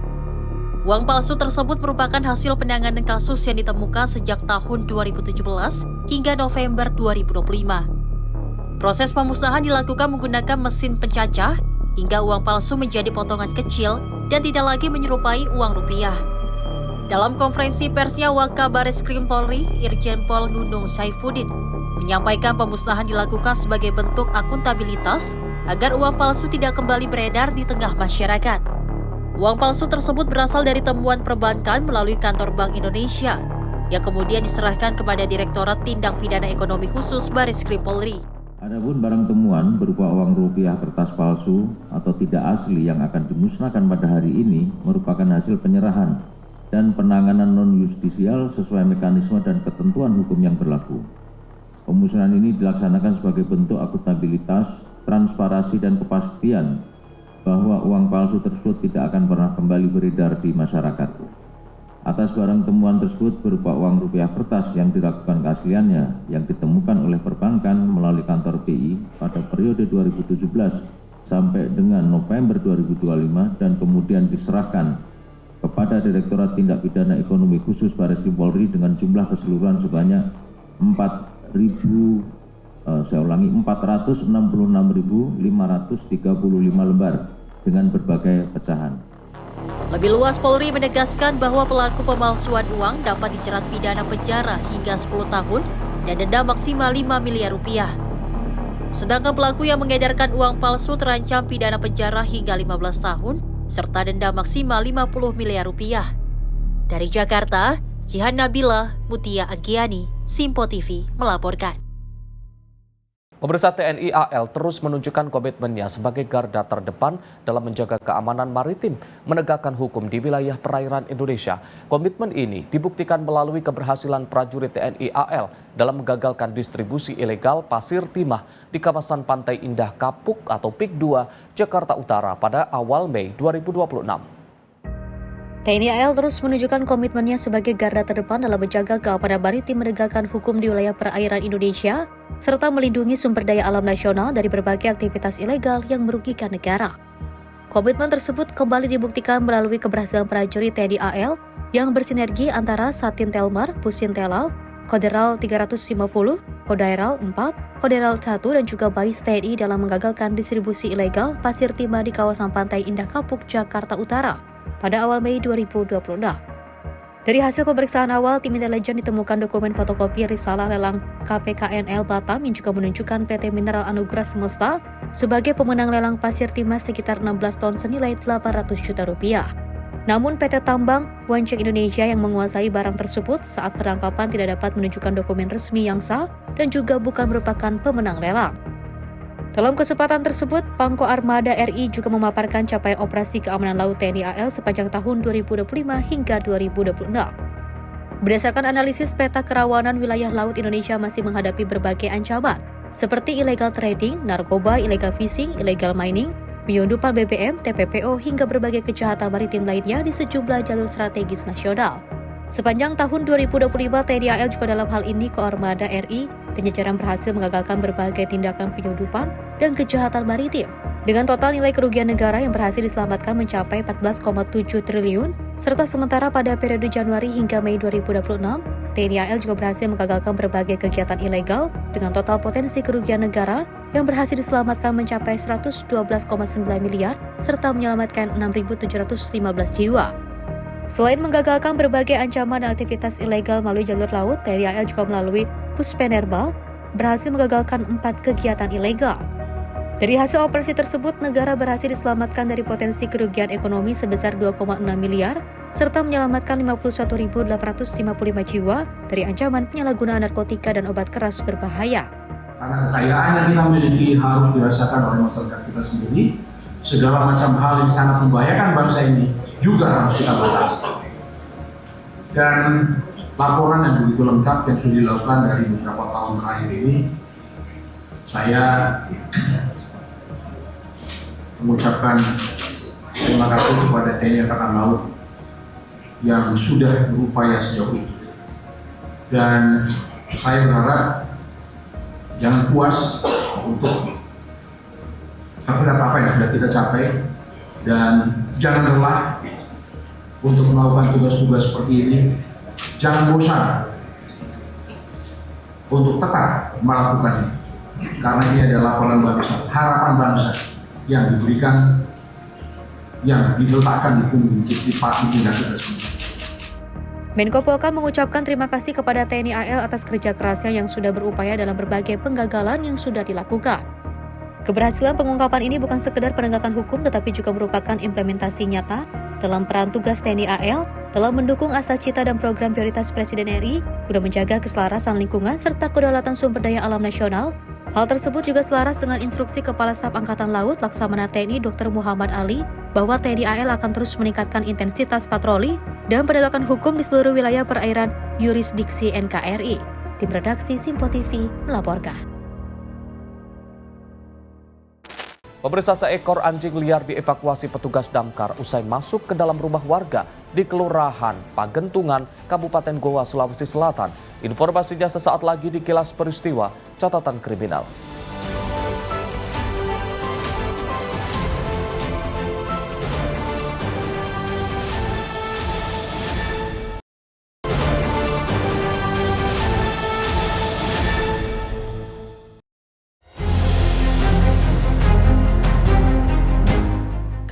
Uang palsu tersebut merupakan hasil penanganan kasus yang ditemukan sejak tahun 2017 hingga November 2025. Proses pemusnahan dilakukan menggunakan mesin pencacah hingga uang palsu menjadi potongan kecil dan tidak lagi menyerupai uang rupiah. Dalam konferensi persnya, Wakabareskrim Polri, Irjen Pol Nunung Saifuddin, menyampaikan pemusnahan dilakukan sebagai bentuk akuntabilitas agar uang palsu tidak kembali beredar di tengah masyarakat. Uang palsu tersebut berasal dari temuan perbankan melalui kantor Bank Indonesia, yang kemudian diserahkan kepada Direktorat Tindak Pidana Ekonomi Khusus Bareskrim Polri. Adapun barang temuan berupa uang rupiah kertas palsu atau tidak asli yang akan dimusnahkan pada hari ini merupakan hasil penyerahan dan penanganan non-justisial sesuai mekanisme dan ketentuan hukum yang berlaku. Pemusnahan ini dilaksanakan sebagai bentuk akuntabilitas, transparansi dan kepastian bahwa uang palsu tersebut tidak akan pernah kembali beredar di masyarakat. Atas barang temuan tersebut berupa uang rupiah kertas yang diragukan keasliannya yang ditemukan oleh perbankan melalui kantor BI pada periode 2017 sampai dengan November 2025 dan kemudian diserahkan kepada Direktorat Tindak Pidana Ekonomi Khusus Bareskrim Polri dengan jumlah keseluruhan sebanyak 466.535 lembar dengan berbagai pecahan. Lebih luas, Polri menegaskan bahwa pelaku pemalsuan uang dapat dijerat pidana penjara hingga 10 tahun dan denda maksimal 5 miliar rupiah. Sedangkan pelaku yang mengedarkan uang palsu terancam pidana penjara hingga 15 tahun serta denda maksimal 50 miliar rupiah. Dari Jakarta, Jihan Nabila, Mutia Agiani, Simpo TV melaporkan. Pemirsa, TNI AL terus menunjukkan komitmennya sebagai garda terdepan dalam menjaga keamanan maritim, menegakkan hukum di wilayah perairan Indonesia. Komitmen ini dibuktikan melalui keberhasilan prajurit TNI AL dalam menggagalkan distribusi ilegal pasir timah di kawasan Pantai Indah Kapuk atau PIK 2, Jakarta Utara pada awal Mei 2026. TNI AL terus menunjukkan komitmennya sebagai garda terdepan dalam menjaga keamanan maritim, menegakkan hukum di wilayah perairan Indonesia, serta melindungi sumber daya alam nasional dari berbagai aktivitas ilegal yang merugikan negara. Komitmen tersebut kembali dibuktikan melalui keberhasilan prajurit TNI AL yang bersinergi antara Satin Telmar, Pusin Telal, Koderal 350, Kodaeral 4, Koderal 1 dan juga Bais TNI dalam menggagalkan distribusi ilegal pasir timah di kawasan Pantai Indah Kapuk, Jakarta Utara pada awal Mei 2026. Dari hasil pemeriksaan awal, tim intelijen ditemukan dokumen fotokopi risalah lelang KPKNL Batam yang juga menunjukkan PT Mineral Anugerah Semesta sebagai pemenang lelang pasir timah sekitar 16 ton senilai 800 juta rupiah. Namun PT Tambang Wancek Indonesia yang menguasai barang tersebut saat penangkapan tidak dapat menunjukkan dokumen resmi yang sah dan juga bukan merupakan pemenang lelang. Dalam kesempatan tersebut, Pangko Armada RI juga memaparkan capaian operasi keamanan laut TNI AL sepanjang tahun 2025 hingga 2026. Berdasarkan analisis peta kerawanan wilayah laut Indonesia masih menghadapi berbagai ancaman, seperti illegal trading, narkoba, illegal fishing, illegal mining, penyelundupan BBM, TPPO, hingga berbagai kejahatan maritim lainnya di sejumlah jalur strategis nasional. Sepanjang tahun 2025, TNI AL juga dalam hal ini Koarmada RI dan jajaran berhasil mengagalkan berbagai tindakan penyelundupan dan kejahatan maritim. Dengan total nilai kerugian negara yang berhasil diselamatkan mencapai 14,7 triliun, serta sementara pada periode Januari hingga Mei 2026, TNI AL juga berhasil mengagalkan berbagai kegiatan ilegal dengan total potensi kerugian negara yang berhasil diselamatkan mencapai 112,9 miliar serta menyelamatkan 6.715 jiwa. Selain menggagalkan berbagai ancaman dan aktivitas ilegal melalui jalur laut, TNI AL juga melalui Puspenerbal berhasil mengagalkan 4 kegiatan ilegal. Dari hasil operasi tersebut, negara berhasil diselamatkan dari potensi kerugian ekonomi sebesar 2,6 miliar serta menyelamatkan 51.855 jiwa dari ancaman penyalahgunaan narkotika dan obat keras berbahaya. Karena kekayaan yang kita miliki harus dirasakan oleh masyarakat kita sendiri, segala macam hal yang sangat membahayakan bangsa ini juga harus kita batasi. Dan laporan yang begitu lengkap yang sudah dilakukan dari beberapa tahun terakhir ini, saya mengucapkan terima kasih kepada TNI Angkatan Laut yang sudah berupaya sejauh itu. Dan saya berharap jangan puas untuk terhadap apa yang sudah kita capai dan jangan lelah untuk melakukan tugas-tugas seperti ini. Jangan bosan untuk tetap melakukannya, karena ini adalah laporan bangsa, harapan bangsa yang diberikan, yang diletakkan di punggung kita semua. Menko Polhukam mengucapkan terima kasih kepada TNI AL atas kerja kerasnya yang sudah berupaya dalam berbagai penggagalan yang sudah dilakukan. Keberhasilan pengungkapan ini bukan sekedar penegakan hukum tetapi juga merupakan implementasi nyata dalam peran tugas TNI AL dalam mendukung asas cita dan program prioritas Presiden RI guna menjaga keselarasan lingkungan serta kedaulatan sumber daya alam nasional. Hal tersebut juga selaras dengan instruksi Kepala Staf Angkatan Laut Laksamana TNI Dr. Muhammad Ali bahwa TNI AL akan terus meningkatkan intensitas patroli dan penegakan hukum di seluruh wilayah perairan yurisdiksi NKRI. Tim redaksi Simpo TV melaporkan. Pemirsa, seekor anjing liar dievakuasi petugas damkar usai masuk ke dalam rumah warga di Kelurahan Pagentungan, Kabupaten Goa, Sulawesi Selatan. Informasinya sesaat lagi di Kilas Peristiwa Catatan Kriminal.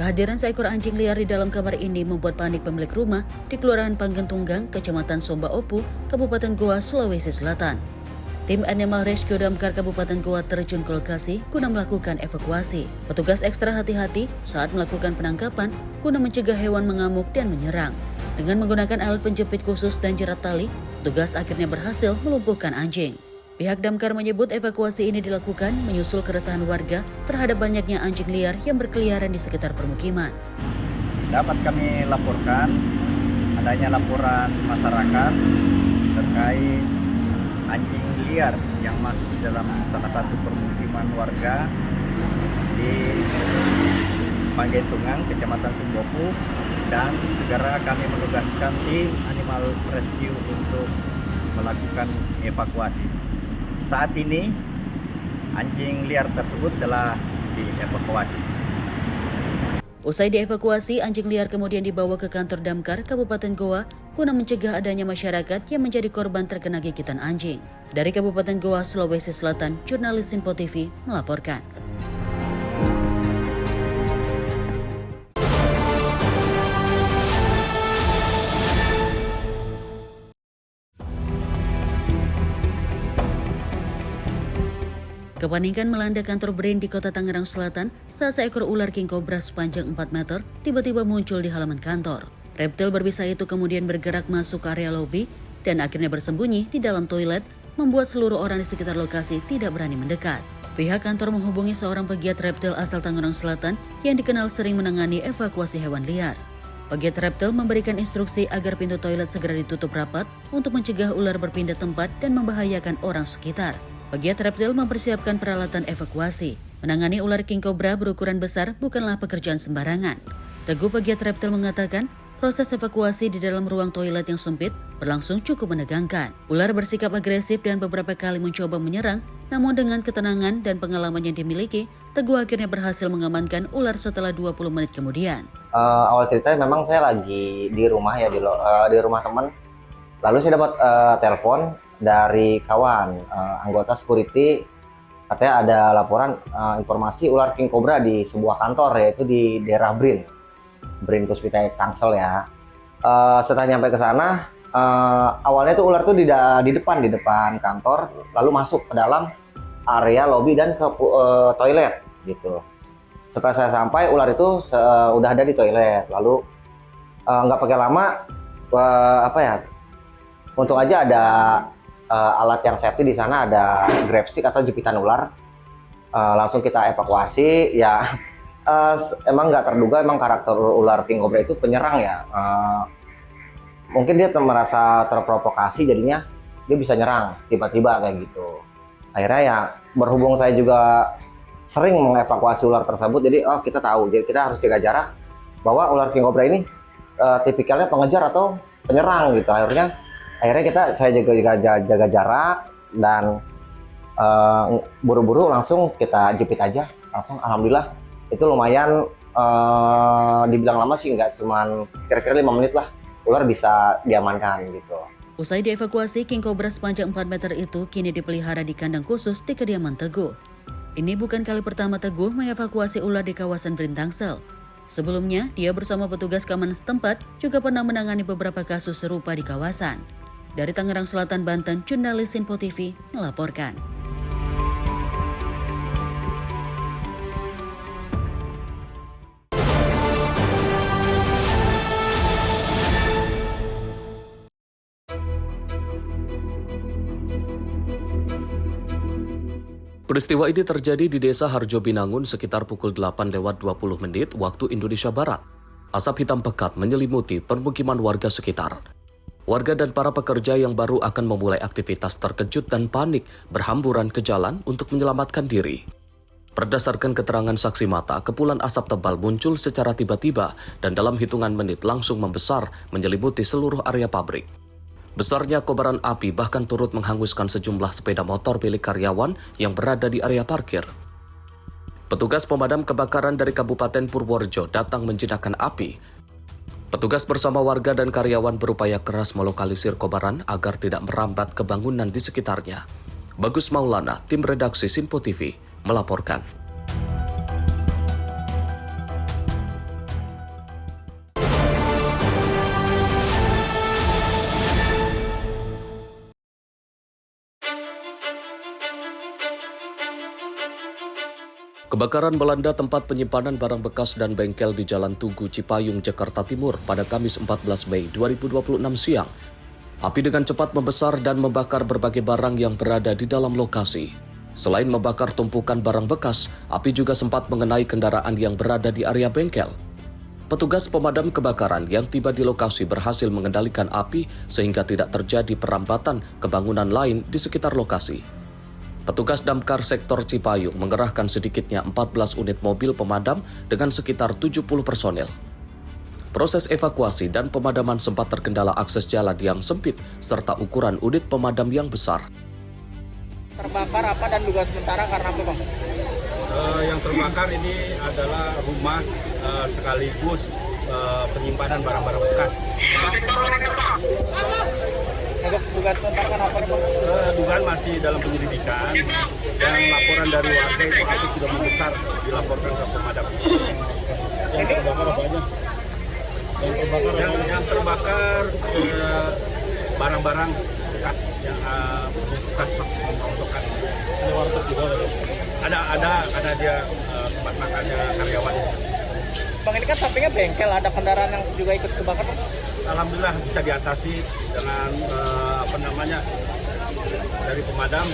Kehadiran seekor anjing liar di dalam kamar ini membuat panik pemilik rumah di Kelurahan Pagentungan, Kecamatan Somba Opu, Kabupaten Goa, Sulawesi Selatan. Tim Animal Rescue Damkar Kabupaten Goa terjun ke lokasi guna melakukan evakuasi. Petugas ekstra hati-hati saat melakukan penangkapan guna mencegah hewan mengamuk dan menyerang. Dengan menggunakan alat penjepit khusus dan jerat tali, petugas akhirnya berhasil melumpuhkan anjing. Pihak damkar menyebut evakuasi ini dilakukan menyusul keresahan warga terhadap banyaknya anjing liar yang berkeliaran di sekitar permukiman. Dapat kami laporkan adanya laporan masyarakat terkait anjing liar yang masuk di dalam salah satu permukiman warga di Pagentungan, Kecamatan Sumbopu, dan segera kami menugaskan tim Animal Rescue untuk melakukan evakuasi. Saat ini anjing liar tersebut telah dievakuasi. Usai dievakuasi, anjing liar kemudian dibawa ke kantor damkar Kabupaten Goa guna mencegah adanya masyarakat yang menjadi korban terkena gigitan anjing. Dari Kabupaten Goa, Sulawesi Selatan, jurnalis Simpo TV melaporkan. Kepanikan melanda kantor BRIN di Kota Tangerang Selatan saat seekor ular king cobra sepanjang 4 meter tiba-tiba muncul di halaman kantor. Reptil berbisa itu kemudian bergerak masuk ke area lobi dan akhirnya bersembunyi di dalam toilet, membuat seluruh orang di sekitar lokasi tidak berani mendekat. Pihak kantor menghubungi seorang pegiat reptil asal Tangerang Selatan yang dikenal sering menangani evakuasi hewan liar. Pegiat reptil memberikan instruksi agar pintu toilet segera ditutup rapat untuk mencegah ular berpindah tempat dan membahayakan orang sekitar. Pegiat reptil mempersiapkan peralatan evakuasi. Menangani ular king cobra berukuran besar bukanlah pekerjaan sembarangan. Teguh pegiat reptil mengatakan, Proses evakuasi di dalam ruang toilet yang sempit berlangsung cukup menegangkan. Ular bersikap agresif dan beberapa kali mencoba menyerang, namun dengan ketenangan dan pengalaman yang dimiliki, Teguh akhirnya berhasil mengamankan ular setelah 20 menit kemudian. Awal ceritanya memang saya lagi di rumah ya, di rumah teman. Lalu saya dapat telepon dari kawan, anggota security, katanya ada laporan informasi ular king cobra di sebuah kantor, yaitu di daerah Brin Puspita Tangsel ya. Setelah nyampe ke sana, awalnya tuh ular tuh di depan kantor, lalu masuk ke dalam area lobi dan ke toilet gitu. Setelah saya sampai, ular itu udah ada di toilet. Lalu nggak pakai lama, untung aja ada alat yang safety di sana, ada grab stick atau jepitan ular. Langsung kita evakuasi ya. Emang nggak terduga, emang karakter ular king cobra itu penyerang ya. Mungkin dia merasa terprovokasi, jadinya dia bisa nyerang tiba-tiba kayak gitu. Akhirnya ya berhubung saya juga sering mengevakuasi ular tersebut, jadi kita tahu, jadi kita harus jaga jarak bahwa ular king cobra ini tipikalnya pengejar atau penyerang gitu. Akhirnya saya jaga jarak dan buru-buru langsung kita jepit aja, langsung alhamdulillah. Itu lumayan dibilang lama sih, nggak cuman kira-kira 5 menit lah, ular bisa diamankan gitu. Usai dievakuasi, king cobra sepanjang 4 meter itu kini dipelihara di kandang khusus di kediaman Teguh. Ini bukan kali pertama Teguh mengevakuasi ular di kawasan Brin Tangsel. Sebelumnya, dia bersama petugas keamanan setempat juga pernah menangani beberapa kasus serupa di kawasan. Dari Tangerang Selatan, Banten, jurnalis Info TV melaporkan. Peristiwa ini terjadi di Desa Harjo Binangun sekitar pukul 8:20 waktu Indonesia Barat. Asap hitam pekat menyelimuti permukiman warga sekitar. Warga dan para pekerja yang baru akan memulai aktivitas terkejut dan panik berhamburan ke jalan untuk menyelamatkan diri. Berdasarkan keterangan saksi mata, kepulan asap tebal muncul secara tiba-tiba dan dalam hitungan menit langsung membesar menyelimuti seluruh area pabrik. Besarnya kobaran api bahkan turut menghanguskan sejumlah sepeda motor milik karyawan yang berada di area parkir. Petugas pemadam kebakaran dari Kabupaten Purworejo datang menjinakkan api. Petugas bersama warga dan karyawan berupaya keras melokalisir kobaran agar tidak merambat ke bangunan di sekitarnya. Bagus Maulana, tim redaksi Simpo TV, melaporkan. Kebakaran melanda tempat penyimpanan barang bekas dan bengkel di Jalan Tugu, Cipayung, Jakarta Timur pada Kamis 14 Mei 2026 siang. Api dengan cepat membesar dan membakar berbagai barang yang berada di dalam lokasi. Selain membakar tumpukan barang bekas, api juga sempat mengenai kendaraan yang berada di area bengkel. Petugas pemadam kebakaran yang tiba di lokasi berhasil mengendalikan api sehingga tidak terjadi perambatan ke bangunan lain di sekitar lokasi. Petugas damkar sektor Cipayung mengerahkan sedikitnya 14 unit mobil pemadam dengan sekitar 70 personel. Proses evakuasi dan pemadaman sempat terkendala akses jalan yang sempit serta ukuran unit pemadam yang besar. Terbakar apa dan dugaan sementara karena apa, Bang? Yang terbakar ini adalah rumah sekaligus penyimpanan barang-barang bekas. Dugaan sementara karena apa, Bang? Dugaan masih dalam penyelidikan dan laporan dari warga itu api sudah membesar dilaporkan ke pemadam. Yang terbakar apa aja? Yang terbakar barang-barang bekas yang bekas merosotkan. Ada warteg juga? Ada dia tempat makannya karyawan. Bang, ini kan sampingnya bengkel, ada kendaraan yang juga ikut kebakar, Bang? Alhamdulillah bisa diatasi dengan dari pemadam.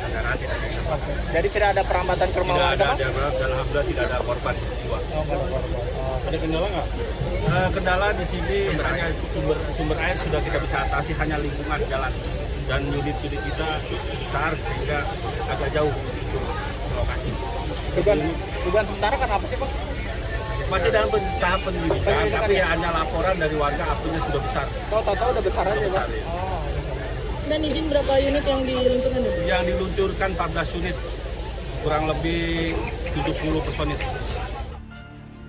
Kendaraan tidak bisa. Jadi tidak ada perambatan ke rumah warga, Bang? Alhamdulillah tidak ada korban jiwa. Ada kendala nggak? Kendala di sini hanya sumber air sudah kita bisa atasi, hanya lingkungan jalan dan unit-unit kita besar sehingga agak jauh untuk lokasi. Dugaan sementara kan apa sih, Pak? Masih dalam tahap penyelidikan, tapi ada laporan dari warga apinya sudah besar. Total udah besar aja, Pak. Ya. Dan izin berapa unit yang diluncurkan? Yang diluncurkan 14 unit, kurang lebih 70 personil.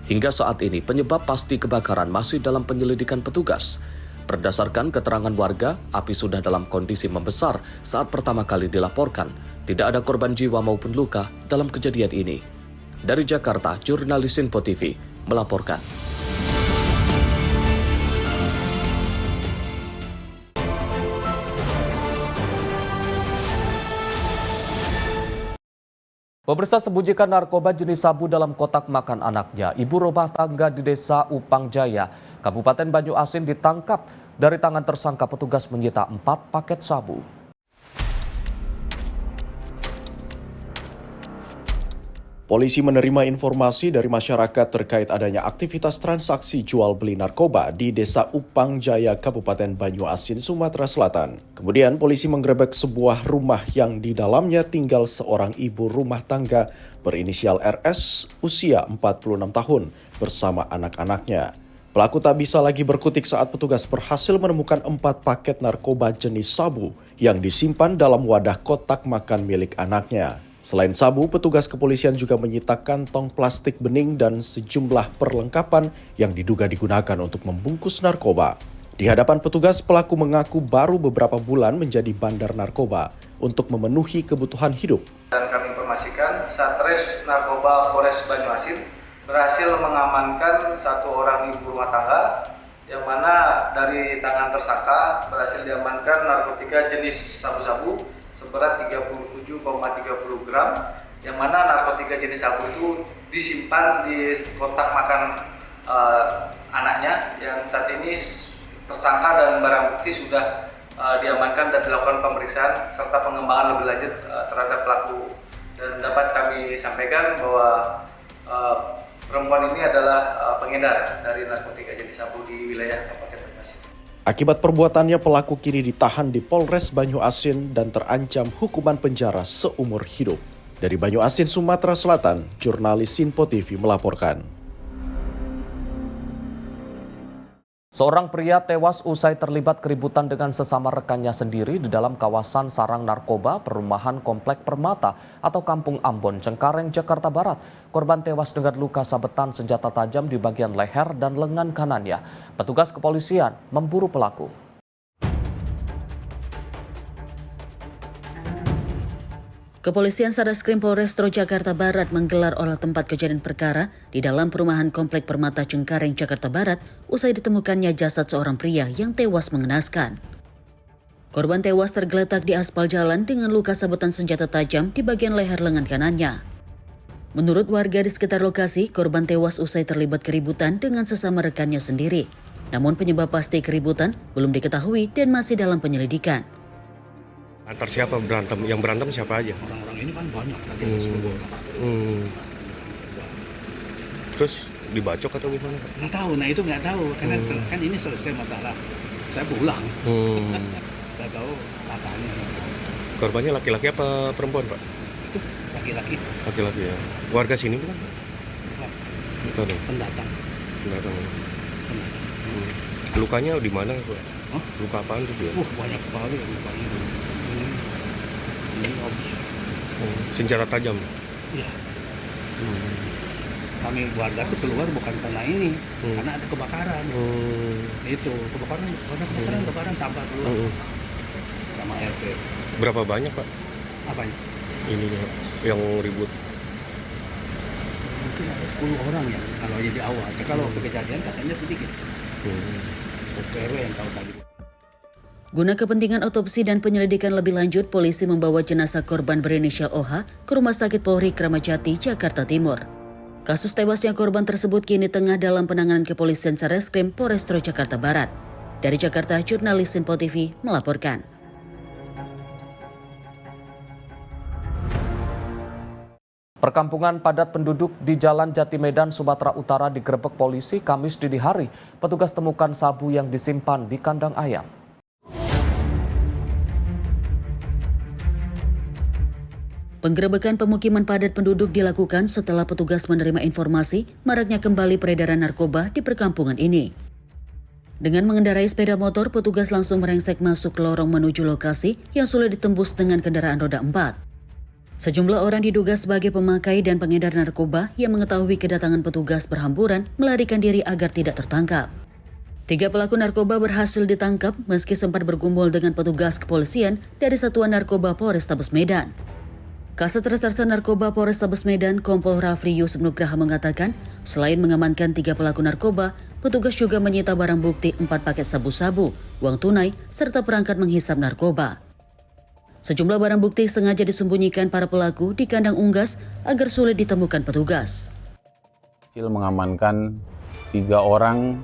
Hingga saat ini penyebab pasti kebakaran masih dalam penyelidikan petugas. Berdasarkan keterangan warga, api sudah dalam kondisi membesar saat pertama kali dilaporkan. Tidak ada korban jiwa maupun luka dalam kejadian ini. Dari Jakarta, jurnalis Info TV melaporkan. Pemirsa, sembunyikan narkoba jenis sabu dalam kotak makan anaknya. Ibu rumah tangga di Desa Upang Jaya, Kabupaten Banyuasin ditangkap. Dari tangan tersangka, petugas menyita 4 paket sabu. Polisi menerima informasi dari masyarakat terkait adanya aktivitas transaksi jual beli narkoba di Desa Upang Jaya, Kabupaten Banyuasin, Sumatera Selatan. Kemudian polisi menggerebek sebuah rumah yang di dalamnya tinggal seorang ibu rumah tangga berinisial RS usia 46 tahun bersama anak-anaknya. Pelaku tak bisa lagi berkutik saat petugas berhasil menemukan 4 paket narkoba jenis sabu yang disimpan dalam wadah kotak makan milik anaknya. Selain sabu, petugas kepolisian juga menyita kantong plastik bening dan sejumlah perlengkapan yang diduga digunakan untuk membungkus narkoba. Di hadapan petugas, pelaku mengaku baru beberapa bulan menjadi bandar narkoba untuk memenuhi kebutuhan hidup. Dan kami informasikan, Satres Narkoba Polres Banyuasin berhasil mengamankan 1 orang ibu rumah tangga yang mana dari tangan tersangka berhasil diamankan narkotika jenis sabu-sabu seberat 37,30 gram, yang mana narkotika jenis sabu itu disimpan di kotak makan anaknya, yang saat ini tersangka dan barang bukti sudah diamankan dan dilakukan pemeriksaan serta pengembangan lebih lanjut terhadap pelaku. Dan dapat kami sampaikan bahwa perempuan ini adalah pengedar dari narkotika jenis sabu di wilayah Kabupaten Banyuasin. Akibat perbuatannya, pelaku kini ditahan di Polres Banyuasin dan terancam hukuman penjara seumur hidup. Dari Banyuasin, Sumatera Selatan, jurnalis Info TV melaporkan. Seorang pria tewas usai terlibat keributan dengan sesama rekannya sendiri di dalam kawasan sarang narkoba perumahan Komplek Permata atau Kampung Ambon, Cengkareng, Jakarta Barat. Korban tewas dengan luka sabetan senjata tajam di bagian leher dan lengan kanannya. Petugas kepolisian memburu pelaku. Kepolisian Satreskrim Polrestro Jakarta Barat menggelar olah tempat kejadian perkara di dalam perumahan Komplek Permata Cengkareng, Jakarta Barat usai ditemukannya jasad seorang pria yang tewas mengenaskan. Korban tewas tergeletak di aspal jalan dengan luka sabetan senjata tajam di bagian leher lengan kanannya. Menurut warga di sekitar lokasi, korban tewas usai terlibat keributan dengan sesama rekannya sendiri. Namun penyebab pasti keributan belum diketahui dan masih dalam penyelidikan. Antar siapa berantem? Yang berantem siapa aja? Orang-orang ini kan banyak, ada 10 orang. Terus dibacok atau gimana? Nggak tahu, nah itu nggak tahu, karena kan ini selesai masalah. Saya pulang. Nggak tahu katanya. Korbannya laki-laki apa perempuan, Pak? Itu laki-laki. Laki-laki ya. Warga sini bukan? Bukan. Pendatang. Pendatang. Lukanya di mana, Pak? Luka apaan tuh dia? Banyak sekali lukanya. Ini habis. Senjata tajam? Iya. Kami warga tuh keluar bukan karena ini, karena ada kebakaran. Itu kebakaran sampah keluar sama RT. Berapa banyak, Pak? Apanya? Ini yang ribut. Mungkin ada 10 orang ya kalau jadi awal. Kalau kejadian katanya sedikit. RW yang tahu tadi. Guna kepentingan otopsi dan penyelidikan lebih lanjut, polisi membawa jenazah korban berinisial OH ke Rumah Sakit Polri Kramat Jati, Jakarta Timur. Kasus tewasnya korban tersebut kini tengah dalam penanganan kepolisian Satreskrim Polrestro Jakarta Barat. Dari Jakarta, jurnalis Info TV melaporkan. Perkampungan padat penduduk di Jalan Jatimedan, Sumatera Utara digerebek polisi Kamis dini hari. Petugas temukan sabu yang disimpan di kandang ayam. Penggerebekan pemukiman padat penduduk dilakukan setelah petugas menerima informasi maraknya kembali peredaran narkoba di perkampungan ini. Dengan mengendarai sepeda motor, petugas langsung merengsek masuk ke lorong menuju lokasi yang sulit ditembus dengan kendaraan roda 4. Sejumlah orang diduga sebagai pemakai dan pengedar narkoba yang mengetahui kedatangan petugas berhamburan melarikan diri agar tidak tertangkap. 3 pelaku narkoba berhasil ditangkap meski sempat bergumul dengan petugas kepolisian dari Satuan Narkoba Polrestabes Medan. Kasat Reserse Narkoba Polrestabes Medan, Kompol Rafli Yusuf Nugraha mengatakan, selain mengamankan 3 pelaku narkoba, petugas juga menyita barang bukti 4 paket sabu-sabu, uang tunai, serta perangkat menghisap narkoba. Sejumlah barang bukti sengaja disembunyikan para pelaku di kandang unggas agar sulit ditemukan petugas. Mengamankan 3 orang,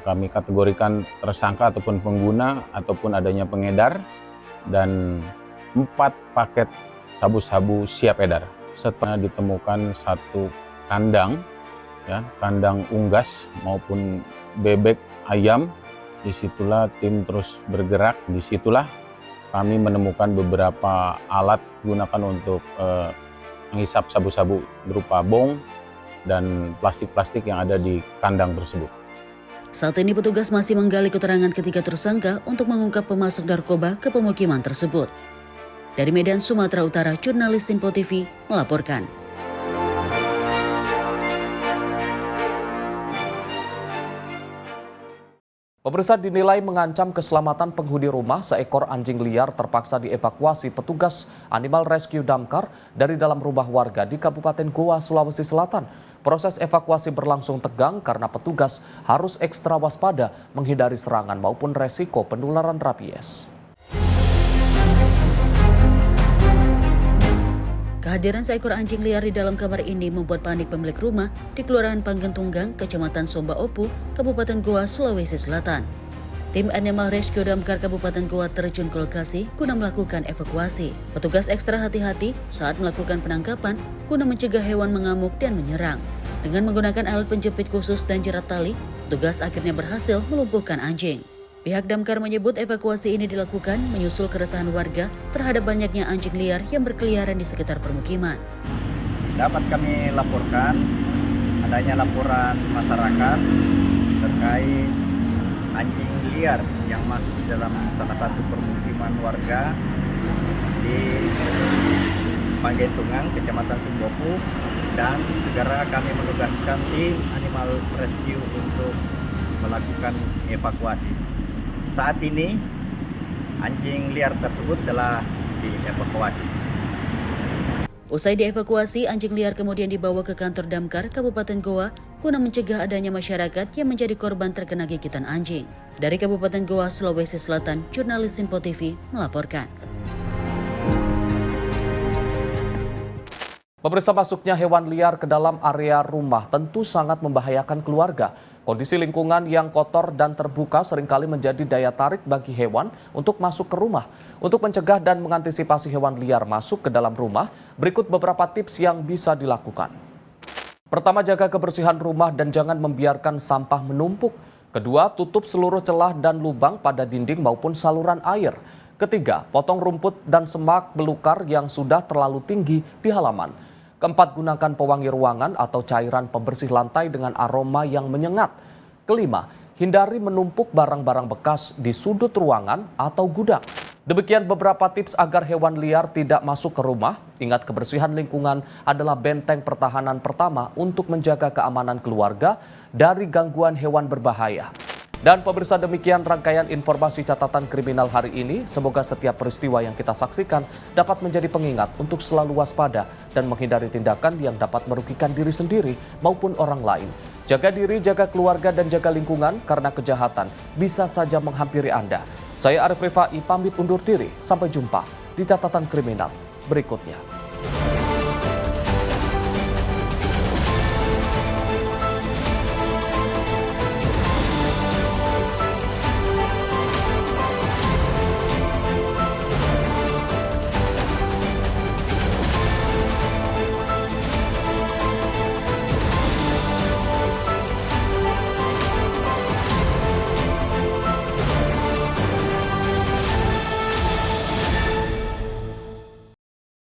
kami kategorikan tersangka ataupun pengguna ataupun adanya pengedar, dan 4 paket sabu-sabu siap edar. Setelah ditemukan 1 kandang, kandang unggas maupun bebek ayam, disitulah tim terus bergerak. Disitulah kami menemukan beberapa alat digunakan untuk menghisap sabu-sabu berupa bong dan plastik-plastik yang ada di kandang tersebut. Saat ini petugas masih menggali keterangan ketiga tersangka untuk mengungkap pemasok narkoba ke pemukiman tersebut. Dari Medan, Sumatera Utara, jurnalis Simpo TV melaporkan. Pemirsa, dinilai mengancam keselamatan penghuni rumah, seekor anjing liar terpaksa dievakuasi petugas Animal Rescue Damkar dari dalam rumah warga di Kabupaten Goa, Sulawesi Selatan. Proses evakuasi berlangsung tegang karena petugas harus ekstra waspada menghindari serangan maupun resiko penularan rabies. Kehadiran seekor anjing liar di dalam kamar ini membuat panik pemilik rumah di Kelurahan Panggentunggang, Kecamatan Somba Opu, Kabupaten Goa, Sulawesi Selatan. Tim Animal Rescue Damkar Kabupaten Goa terjun ke lokasi guna melakukan evakuasi. Petugas ekstra hati-hati saat melakukan penangkapan guna mencegah hewan mengamuk dan menyerang. Dengan menggunakan alat penjepit khusus dan jerat tali, petugas akhirnya berhasil melumpuhkan anjing. Pihak damkar menyebut evakuasi ini dilakukan menyusul keresahan warga terhadap banyaknya anjing liar yang berkeliaran di sekitar permukiman. Dapat kami laporkan adanya laporan masyarakat terkait anjing liar yang masuk di dalam salah satu permukiman warga di Panggentunggang, Kecamatan Sumbopu, dan segera kami menugaskan tim Animal Rescue untuk melakukan evakuasi. Saat ini anjing liar tersebut telah dievakuasi. Usai dievakuasi, anjing liar kemudian dibawa ke kantor Damkar Kabupaten Goa guna mencegah adanya masyarakat yang menjadi korban terkena gigitan anjing. Dari Kabupaten Goa, Sulawesi Selatan, jurnalis Simpo TV melaporkan. Pemirsa, masuknya hewan liar ke dalam area rumah tentu sangat membahayakan keluarga. Kondisi lingkungan yang kotor dan terbuka seringkali menjadi daya tarik bagi hewan untuk masuk ke rumah. Untuk mencegah dan mengantisipasi hewan liar masuk ke dalam rumah, berikut beberapa tips yang bisa dilakukan. Pertama, jaga kebersihan rumah dan jangan membiarkan sampah menumpuk. Kedua, tutup seluruh celah dan lubang pada dinding maupun saluran air. Ketiga, potong rumput dan semak belukar yang sudah terlalu tinggi di halaman. Keempat, gunakan pewangi ruangan atau cairan pembersih lantai dengan aroma yang menyengat. Kelima, hindari menumpuk barang-barang bekas di sudut ruangan atau gudang. Demikian beberapa tips agar hewan liar tidak masuk ke rumah. Ingat, kebersihan lingkungan adalah benteng pertahanan pertama untuk menjaga keamanan keluarga dari gangguan hewan berbahaya. Dan pemirsa, demikian rangkaian informasi catatan kriminal hari ini. Semoga setiap peristiwa yang kita saksikan dapat menjadi pengingat untuk selalu waspada dan menghindari tindakan yang dapat merugikan diri sendiri maupun orang lain. Jaga diri, jaga keluarga, dan jaga lingkungan karena kejahatan bisa saja menghampiri Anda. Saya Arif Rifai pamit undur diri. Sampai jumpa di catatan kriminal berikutnya.